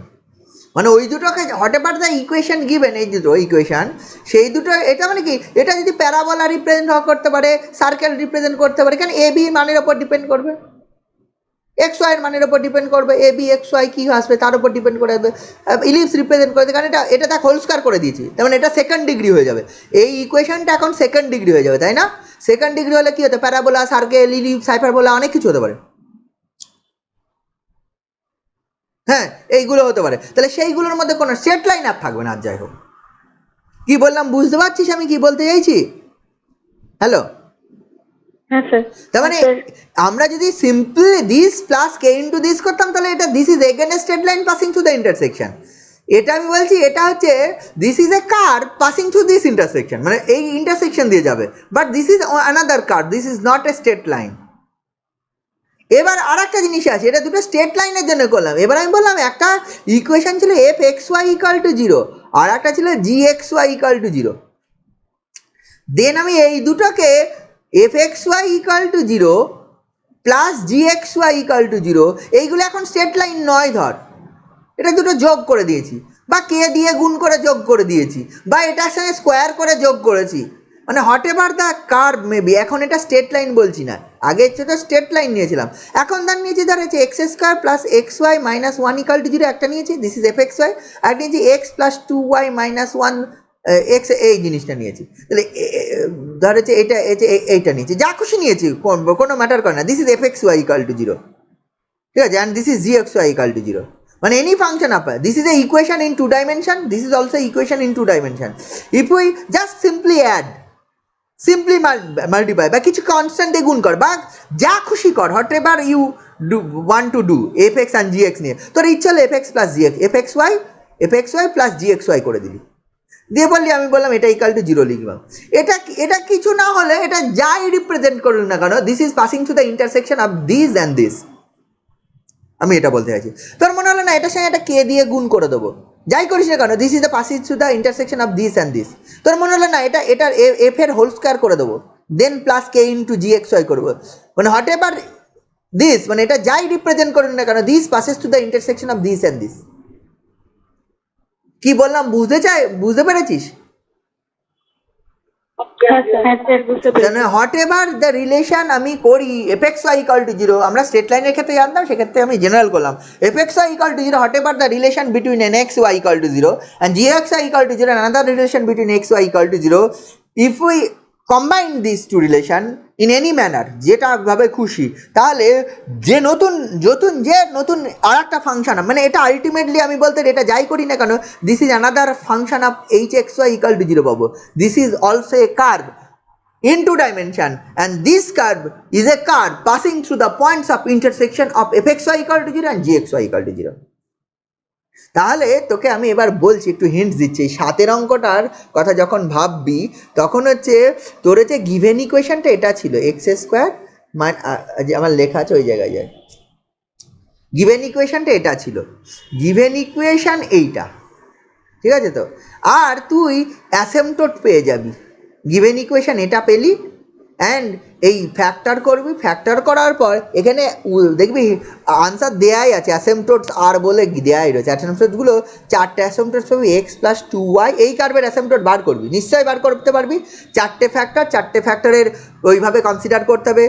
মানে ওই দুটোকে what ever the equation given, এই দুটো ইকুয়েশন সেই দুটো, এটা মানে কি, এটা যদি প্যারাবোলা রিপ্রেজেন্ট করতে পারে, সার্কেল রিপ্রেজেন্ট করতে পারে, কেন এ বি মানের ওপর ডিপেন্ড করবে, এক্স ওয়াই এর মানের ওপর ডিপেন্ড করবে, এ বি এক্স ওয়াই কী আসবে তার উপর ডিপেন্ড করে আসবে, ইলিপস রিপ্রেজেন্ট করবে, কারণ এটা দেখ হোল স্কয়ার করে দিয়েছি, তার মানে এটা সেকেন্ড ডিগ্রি হয়ে যাবে, এই ইকুয়েশনটা এখন সেকেন্ড ডিগ্রি হয়ে যাবে, তাই না? সেকেন্ড ডিগ্রি হলে কী হতে, প্যারাবোলা সার্কেল ইলিপস হাইপারবোলা অনেক কিছু হতে পারে, হ্যাঁ এইগুলো হতে পারে, তাহলে সেইগুলোর মধ্যে কোনো স্ট্রেট লাইন আর থাকবে না। আর যাই হোক কি বললাম বুঝতে পারছিস আমি কি বলতে চাইছি? হ্যালো, হ্যাঁ স্যার। তার মানে আমরা যদি simply this plus K into this করতাম তাহলে এটা this is again A straight line passing through the intersection, এটা আমি বলছি এটা হচ্ছে this is a curve passing through this intersection, মানে এই ইন্টারসেকশন দিয়ে যাবে, but this is another curve, this is not a straight line. এবার আর একটা জিনিস আছে, এটা দুটো স্ট্রেট লাইনের জন্য করলাম, এবার আমি বললাম একটা ইকুয়েশন ছিল F x Y equal to 0 আর একটা ছিল G x Y equal to 0, then আমি এই দুটোকে F x Y equal to 0 plus G x Y equal to 0, এইগুলো এখন স্ট্রেট লাইন নয়, ধর এটা দুটো যোগ করে দিয়েছি, বা কে দিয়ে গুণ করে যোগ করে দিয়েছি, বা এটার সঙ্গে স্কোয়ার করে যোগ করেছি, মানে what ever the curve maybe, এখন এটা স্ট্রেট লাইন বলছি না, আগে তো স্ট্রেট লাইন নিয়েছিলাম, এখন ধর নিয়েছি ধর হচ্ছে X square plus x Y minus 1 equal to 0 একটা নিয়েছি, this is F x Y, আর নিয়েছি X plus 2y minus 1 x, এই জিনিসটা নিয়েছি, তাহলে ধর হচ্ছে এইটা এইটা নিয়েছি, যা খুশি নিয়েছি কোনো ম্যাটার করে না, this is F x Y equal to 0, ঠিক আছে, and this is G x Y equal to zero, মানে any function up, this is a equation in two dimension, this is also equation in two dimension. If we just simply add, simply multiply বা কিছু কনস্ট্যান্ট দিয়ে গুণ কর বা যা খুশি কর, whatever you do want to do, F X and G X নিয়ে তোর ইচ্ছা হলো F X plus G X, F x Y plus G x Y করে দিলি, দিয়ে বললি আমি বললাম এটা ইকাল টু জিরো লিখলাম। এটা কিছু না হলে এটা যাই রিপ্রেজেন্ট করুন না কেন, this is passing through the intersection of this and this, আমি এটা বলতে চাইছি। তোর মনে হলো না এটার সঙ্গে একটা কে দিয়ে গুণ করে দেবো, যাই করিস না কেন, this is the passing through the intersection of this and this. তোর মনে হলো না এটার এফ এর হোল স্কোয়ার করে দেবো, দেন প্লাস কে ইন্টু জি এক্স ওয়াই করবো, মানে হট এভার দিস, মানে এটা যাই রিপ্রেজেন্ট করুন না কেন, this passes two the intersection of this and this. কি বললাম বুঝতে পেরেছিস? হট এভার দ্য রিলেশন আমি করি F x Y equal to zero, আমরা স্ট্রেট লাইনের ক্ষেত্রে জানতাম, সেক্ষেত্রে আমি জেনারেল করলাম F x Y equal to zero, whatever the relation between N X Y equal to zero and G x Y equal to zero, another relation between X Y equal to zero, if we combine this two relation in any manner, যেটা ভাবে খুশি, তাহলে যে নতুন আর একটা ফাংশন, মানে এটা আলটিমেটলি আমি বলতে এটা যাই করি না কেন, this is another function of H x Y equal to zero পাবো, this is also a curve in two dimension and this curve is a curve passing through the points of intersection of fxy equal to 0 and gxy equal to 0. তাহলে তোকে আমি এবার বলছি, একটু হিন্টস দিচ্ছি, সাতের অঙ্কটার কথা যখন ভাববি তখন হচ্ছে তোর হচ্ছে গিভেন ইকুয়েশনটা এটা ছিল এক্স স্কোয়ার, আমার লেখা আছে ওই জায়গায় যায়, গিভেন ইকুয়েশনটা এটা ছিল, গিভেন ইকুয়েশন এইটা, ঠিক আছে তো, আর তুই অ্যাসেম্পটোট পেয়ে যাবি, গিভেন ইকুয়েশন এটা পেলি অ্যান্ড এই ফ্যাক্টর করবি, ফ্যাক্টর করার পর এখানে দেখবি আনসার দেয়াই আছে, অ্যাসেম্পটোটস আর বলে দেয়াই রয়েছে, অ্যাসেম্পটোটসগুলো চারটে অ্যাসেম্পটোটস পাবি এক্স প্লাস টু ওয়াই, এই কার্ভের অ্যাসেম্পটোট বার করবি, নিশ্চয়ই বার করতে পারবি, চারটে ফ্যাক্টরের ওইভাবে কনসিডার করতে হবে,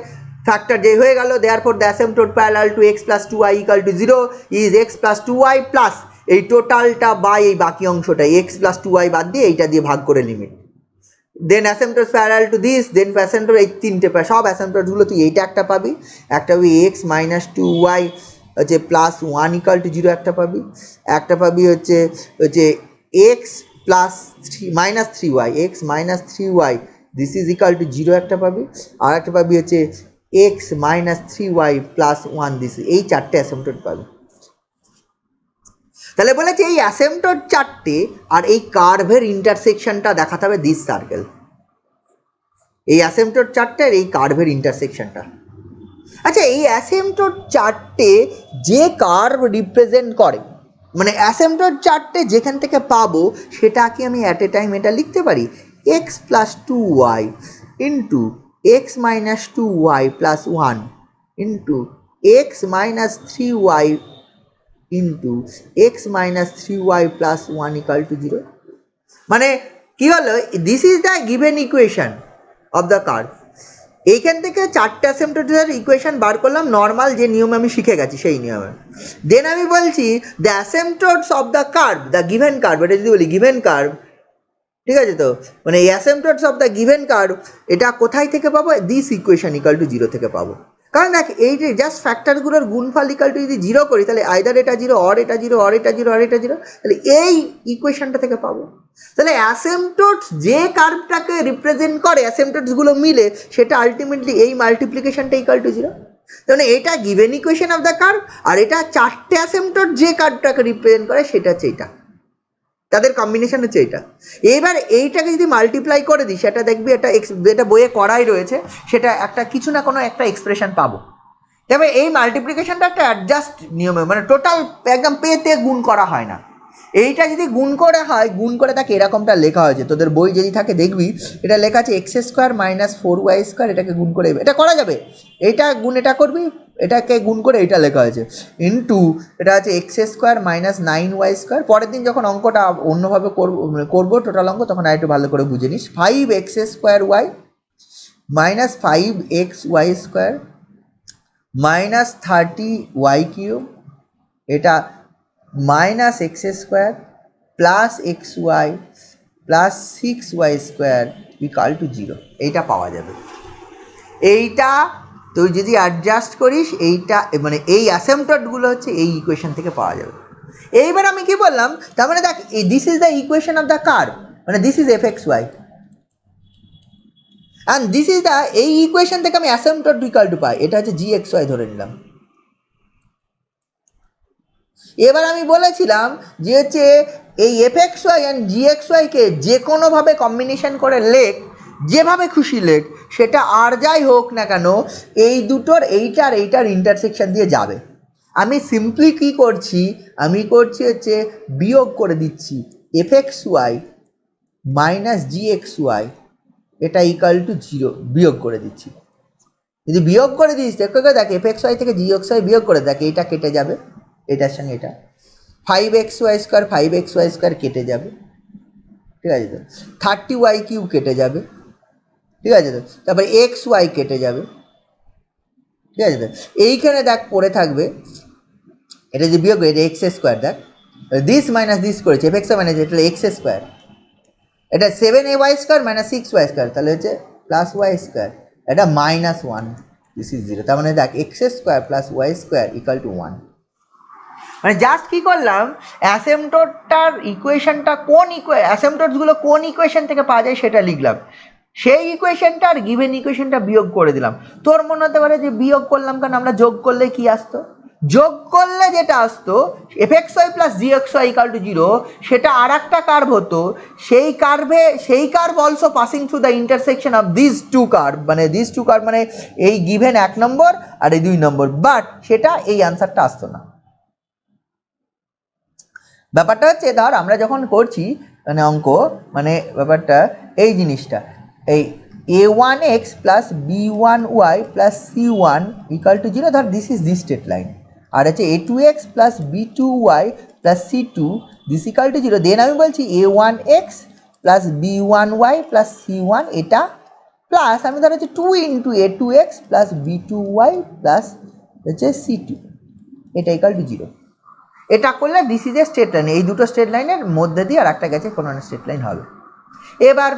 ফ্যাক্টর যে হয়ে গেল, therefore the asymptote parallel to x plus two Y equal to zero is X plus two Y plus এই টোটালটা বা এই বাকি অংশটা এক্স প্লাস টু ওয়াই বাদ দিয়ে এইটা দিয়ে ভাগ করে limit, then asymptote parallel to this, then asymptote এই তিনটে সব অ্যাসেম্পটোটগুলো তুই এইটা একটা পাবি, একটা পাবি এক্স মাইনাস টু ওয়াই হচ্ছে plus one equal to zero একটা পাবি, একটা পাবি হচ্ছে X plus minus three Y, X minus three Y this is equal to zero একটা পাবি, আর একটা পাবি হচ্ছে x minus three Y plus one this, এই চারটে অ্যাসেম্পটোট পাবি। তাহলে বলেছে এই অ্যাসেম্পটোট চারটে আর এই কার্ভের ইন্টারসেকশনটা দেখাতে হবে দিস সার্কেল, এই অ্যাসেম্পটোট চারটে আর এই কার্ভের ইন্টারসেকশনটা। আচ্ছা, এই অ্যাসেম্পটোট চারটে যে কার্ভ রিপ্রেজেন্ট করে, মানে অ্যাসেম্পটোট চারটে যেখান থেকে পাবো সেটা কি আমি অ্যাট এ টাইম এটা লিখতে পারি, X plus two Y into X minus two Y plus one into X minus three Y into X minus three Y plus one equal to zero, মানে কি হলো, this is the given equation of the curve. এইখান থেকে চারটে অ্যাসেম্পটোটের ইকুয়েশন বার করলাম, নর্মাল যে নিয়ম আমি শিখে গেছি সেই নিয়মে, দেন আমি বলছি the asymptotes of the curve, the given curve, এটা যদি বলি গিভেন কার্ভ, ঠিক আছে তো, মানে এই অ্যাসেম্পটোটস অফ দ্য গিভেন কার্ভ এটা কোথায় থেকে পাবো, this equation equal to zero থেকে পাবো, কারণ দেখ এই যে জাস্ট ফ্যাক্টরগুলোর গুণফল ইকাল টু যদি জিরো করি তাহলে আইদার এটা জিরো অর এটা জিরো অর এটা জিরো অর এটা জিরো, তাহলে এই ইকুয়েশনটা থেকে পাবো। তাহলে অ্যাসেম্পটোটস যে কার্ভটাকে রিপ্রেজেন্ট করে অ্যাসেম্পটোটসগুলো মিলে সেটা আলটিমেটলি এই মাল্টিপ্লিকেশনটা ইকাল টু জিরো, তাহলে এটা given equation of the curve, আর এটা চারটে অ্যাসেম্পটোট যে কার্ভটাকে রিপ্রেজেন্ট করে সেটা হচ্ছে এইটা, তাদের কম্বিনেশন হচ্ছে এইটা। এবার এইটাকে যদি মাল্টিপ্লাই করে দিই সেটা দেখবি এটা বইয়ে করাই রয়েছে, সেটা একটা কিছু না কোনো একটা এক্সপ্রেশন পাবো। তবে এই মাল্টিপ্লিকেশনটা একটা অ্যাডজাস্ট নিয়মে, মানে টোটাল একদম পেতে গুণ করা হয় না, এইটা যদি গুণ করে হয়, গুণ করে তাকে এরকমটা লেখা হয়েছে, তোদের বই যদি থাকে দেখবি এটা লেখা আছে x square minus four Y square, এটাকে গুণ করে এটা করা যাবে, এইটা গুণ এটা করবি, এটাকে গুণ করে এটা লেখা হয়েছে ইন্টু এটা আছে x square minus nine Y square. পরের দিন যখন অঙ্কটা অন্যভাবে করবো টোটাল অঙ্ক, তখন আর একটু ভালো করে বুঝে নিস, five X square Y minus five X Y square minus thirty Y cube, এটা minus x square plus x Y plus six Y square equal to zero, এইটা পাওয়া যাবে। এইটা তুই যদি অ্যাডজাস্ট করিস এইটা মানে এই অ্যাসেম্পটগুলো হচ্ছে এই ইকুয়েশন থেকে পাওয়া যাবে। এইবার আমি কি বললাম, তার মানে দেখ this is the equation of the curve, মানে this is F x Y and this is the, এই ইকুয়েশন থেকে আমি অ্যাসেম্পটট ইকুয়াল টু পাই, এটা হচ্ছে জি এক্স ওয়াই ধরে নিলাম। এবার আমি বলেছিলাম যে হচ্ছে এই F x Y and G X ওয়াইকে যে কোনোভাবে কম্বিনেশন করে লেখ, যেভাবে খুশি লেখ, সেটা আর যাই হোক না কেন এই দুটোর এইটার ইন্টারসেকশন দিয়ে যাবে। আমি সিম্পলি কী করছি, আমি করছি হচ্ছে বিয়োগ করে দিচ্ছি এফ এক্স ওয়াই মাইনাস জি এক্স ওয়াই, এটা ইকুয়াল টু 0 বিয়োগ করে দিচ্ছি। যদি বিয়োগ করে দিস দেখো দেখ এফ এক্স ওয়াই থেকে জি এক্স ওয়াই বিয়োগ করে দেখ, এইটা কেটে যাবে, এটার সঙ্গে এটা 5xy² কেটে যাবে, ঠিক আছে তো, 30y³ কেটে যাবে, ঠিক আছে তো, তারপরে xy কেটে যাবে, ঠিক আছে তো, এইখানে দেখ পড়ে থাকবে, এটা যদি বিয়োগ করে এটা x² দেখ, দিস মাইনাস দিস করেছে এফ এক্স মাইনাস এটা x², এটা 7ay² মাইনাস 6y², তাহলে হচ্ছে +y², এটা -1, দিস ইজ 0, তার মানে দেখ x² + y² = 1। মানে জাস্ট কী করলাম, অ্যাসেম্পটটার ইকুয়েশনটা কোন অ্যাসেম্পটসগুলো কোন ইকুয়েশন থেকে পাওয়া যায় সেটা লিখলাম, সেই ইকুয়েশনটা আর গিভেন ইকুয়েশনটা বিয়োগ করে দিলাম। তোর মনে হতে পারে যে বিয়োগ করলাম কেন, আমরা যোগ করলে কি আসতো, যোগ করলে যেটা আসতো F x Y plus G x Y equal to 0, সেটা আর একটা কার্ভ হতো, সেই curve also passing through the intersection of this two curve, মানে দিস টু কার্ভ মানে এই গিভেন 1 নম্বর আর এই 2 নম্বর, বাট সেটা এই আনসারটা আসতো না। ব্যাপারটা হচ্ছে ধর আমরা যখন করছি মানে অঙ্ক, মানে ব্যাপারটা এই জিনিসটা, এই a1x plus b1y plus c1 equal to 0, ধর this is this straight line, আর হচ্ছে a2x plus b2y plus c2 this equal to 0, then আমি বলছি a1x plus b1y plus c1 এটা প্লাস আমি ধর হচ্ছে 2 into a2x plus b2y plus হচ্ছে c2 এটা ইকাল টু 0। এটা করলে this is A straight line, এই দুটো স্ট্রেট লাইনের মধ্যে দিয়ে আর একটা গেছে কোনো স্ট্রেট লাইন হবে। এবার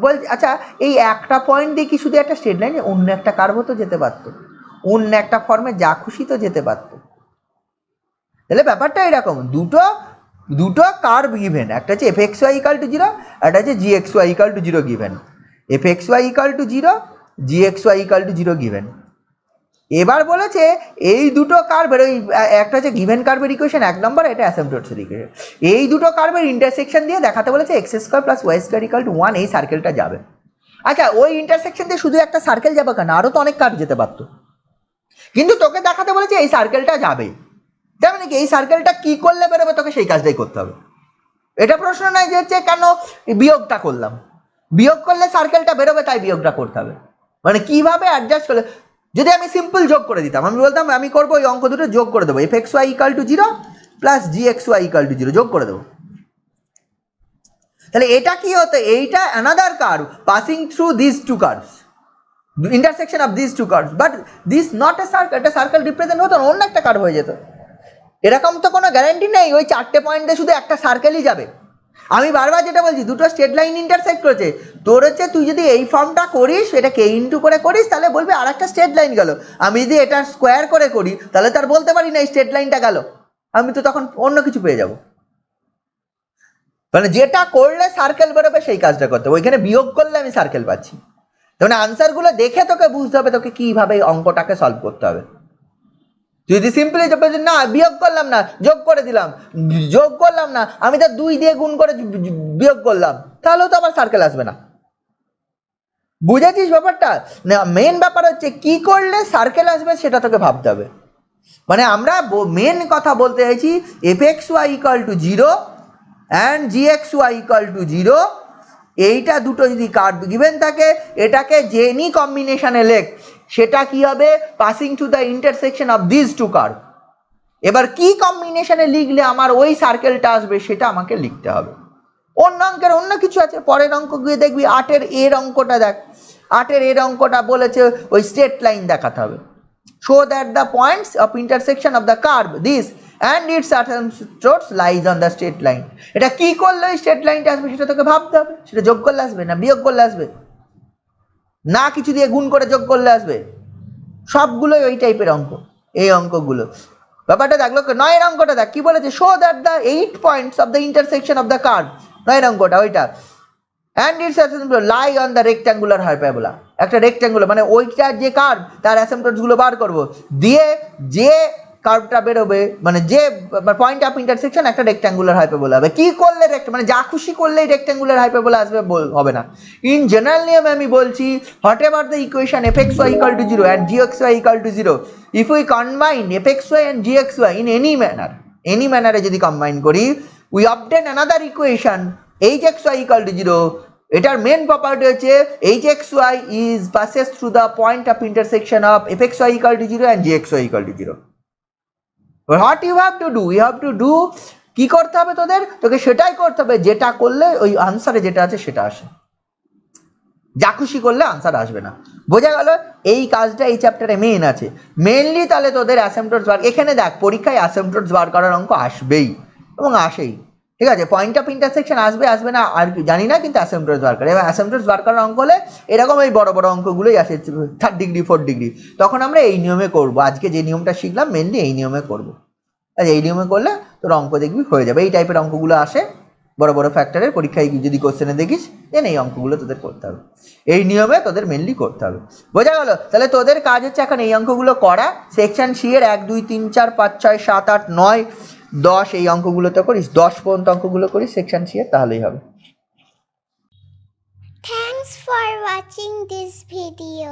বল আচ্ছা এই একটা পয়েন্ট দিয়ে কি শুধু একটা স্ট্রেট লাইনে অন্য একটা কার্ভও তো যেতে পারতো, অন্য একটা ফর্মে যা খুশি তো যেতে পারতো। তাহলে ব্যাপারটা এরকম, দুটো কার্ভ গিভেন, একটা হচ্ছে f x Y equal to 0, একটা হচ্ছে g x Y equal to 0 given, f x Y equal to 0, g x Y equal to 0 given. এবার বলেছে এই দুটো কার্ভের, ওই একটা হচ্ছে গিভেন কার্ভের ইকুয়েশন 1 নম্বর, এটা অ্যাসেম্পটটসের ইকুয়েশন, এই দুটো কার্ভের ইন্টারসেকশন দিয়ে দেখাতে বলেছে x² plus y² equal to 1, এই সার্কেলটা যাবে। আচ্ছা ওই ইন্টারসেকশন দিয়ে শুধু একটা সার্কেল যাবে কেন, আরও তো অনেক কার্ভ যেতে পারতো, কিন্তু তোকে দেখাতে বলেছে এই সার্কেলটা যাবে, তার মানে কি এই সার্কেলটা কি করলে বেরোবে, তোকে সেই কাজটাই করতে হবে। এটা প্রশ্ন নয় যে হচ্ছে কেন বিয়োগটা করলাম, বিয়োগ করলে সার্কেলটা বেরোবে তাই বিয়োগটা করতে হবে, মানে কিভাবে অ্যাডজাস্ট করলে। যদি আমি সিম্পল যোগ করে দিতাম, আমি বলতাম আমি করবো ওই অঙ্ক দুটো যোগ করে দেবো, F x Y equal to 0 plus G x Y equal to 0 যোগ করে দেবো, তাহলে এটা কি হতো, এইটা another curve passing through this two curves, intersection of this two curves, but this not a circle, একটা সার্কেল রিপ্রেজেন্ট হতো না, অন্য একটা কার্ভ হয়ে যেত। এরকম তো কোনো গ্যারান্টি নেই ওই 4টে পয়েন্টে শুধু একটা সার্কেলই যাবে। আমি বারবার যেটা বলছি, দুটো স্ট্রেট লাইন ইন্টারসেক্ট করেছে, তোর হচ্ছে তুই যদি এই ফর্মটা করিস, এটা কে ইন্টু করে করিস, তাহলে বলবি আর একটা স্ট্রেট লাইন গেল। আমি যদি এটা স্কোয়ার করে করি তাহলে তার বলতে পারি না এই স্ট্রেট লাইনটা গেল, আমি তো তখন অন্য কিছু পেয়ে যাব। মানে যেটা করলে সার্কেল বেরোবে সেই কাজটা করতে হবে, ওইখানে বিয়োগ করলে আমি সার্কেল পাচ্ছি। মানে আনসারগুলো দেখে তোকে বুঝতে হবে তোকে কীভাবে অঙ্কটাকে সলভ করতে হবে। যদি সিম্পলি না বিয়োগ করলাম না যোগ করে দিলাম, যোগ করলাম না আমি তার 2 দিয়ে গুণ করে বিয়োগ করলাম, তাহলেও তো আবার সার্কেল আসবে না। বুঝেছিস ব্যাপারটা? না মেন ব্যাপার হচ্ছে কি করলে সার্কেল আসবে সেটা তোকে ভাবতে হবে। মানে আমরা মেন কথা বলতে চাইছি F x Y equal to 0 and G x Y equal to 0, এইটা দুটো যদি কার্ভ গিভেন থাকে এটাকে জেনি কম্বিনেশনে লেখ, সেটা কি হবে passing to the intersection of this two curve. এবার কি কম্বিনেশনে লিখলে আমার ওই সার্কেলটা আসবে সেটা আমাকে লিখতে হবে। অন্য অঙ্কের অন্য কিছু আছে, পরের অঙ্ক গিয়ে দেখবি 8-এর এর অঙ্কটা দেখ, 8-এর এর অঙ্কটা বলেছে ওই স্ট্রেট লাইন দেখাতে হবে, show that the points of intersection of the curve this and its circumstance lies on the straight line. এটা কি করলে ওই স্ট্রেট লাইনটা আসবে সেটা তোকে ভাবতে হবে, সেটা যোগ করলে আসবে না বিয়োগ করলে আসবে, না কিছু দিয়ে গুণ করে যোগ করলে আসবে, সবগুলোই ওই টাইপের অঙ্ক, এই অঙ্কগুলো। ব্যাপারটা দেখ, লোক 9 অঙ্কটা দেখ কি বলেছে, show that the 8 points of the intersection of the curve, 9 অঙ্কটা ওইটা, and its asymptotes lie on the rectangular hyperbola. একটা রেক্ট্যাঙ্গুলার মানে ওইটার যে কার্ভ তার অ্যাসেম্পটসগুলো বার করব, দিয়ে যে কার্ভটা বেরোবে মানে যে পয়েন্ট অফ ইন্টারসেকশন একটা রেক্ট্যাঙ্গুলার হাইপারবোলা হবে। কি করলে মানে যা খুশি করলেই রেক্ট্যাঙ্গুলার হাইপারবোলা আসবে হবে না। ইন জেনারেল নিয়মে আমি বলছি, whatever the equation f x Y equal to 0 and G x Y equal to 0, if we combine f x Y and G x y in any ম্যানারে যদি কম্বাইন করি, we obtain another equation h x Y equal to 0। এটার মেন প্রপার্টি হচ্ছে h x y is passes through the point of intersection of f x Y equal to 0 and G x Y equal to 0। What you have to do, you have to do, কি করতে হবে তোকে সেটাই করতে হবে যেটা করলে ওই আনসারে যেটা আছে সেটা আসে। যা খুশি করলে আনসার আসবে না, বোঝা গেল? এই কাজটা এই চ্যাপ্টারে মেন আছে মেনলি। তাহলে তোদের অ্যাসেম্পটস বার, এখানে দেখ পরীক্ষায় অ্যাসেম্পটস বার করার অঙ্ক আসবেই এবং আসেই, ঠিক আছে? পয়েন্ট অফ ইন্টারসেকশন আসবে না আর জানি না, কিন্তু অ্যাসেম্পটস বার করে, এবার অ্যাসেম্পটস বার করার অঙ্ক হলে এরকম এই বড় বড় অঙ্কগুলোই আসে 3rd ডিগ্রি 4th ডিগ্রি, তখন আমরা এই নিয়মে করব। আজকে যে নিয়মটা শিখলাম মেনলি এই নিয়মে করব। আচ্ছা, এই নিয়মে করলে তোর অঙ্ক দেখবি হয়ে যাবে। এই টাইপের অঙ্কগুলো আসে বড় বড় ফ্যাক্টরের পরীক্ষায়, যদি কোশ্চেনে দেখিস দেন এই অঙ্কগুলো তোদের করতে হবে, এই নিয়মে তোদের মেনলি করতে হবে, বোঝা গেল? তাহলে তোদের কাজ হচ্ছে এখন এই অঙ্কগুলো করা, সেকশন সি এর 1 2 3 4 5 6 7 8 9 10 এই অঙ্কগুলো তো করিস, 10 পর্যন্ত অঙ্কগুলো করিস সেকশন সি এর, তাহলেই হবে। Thanks for watching this video.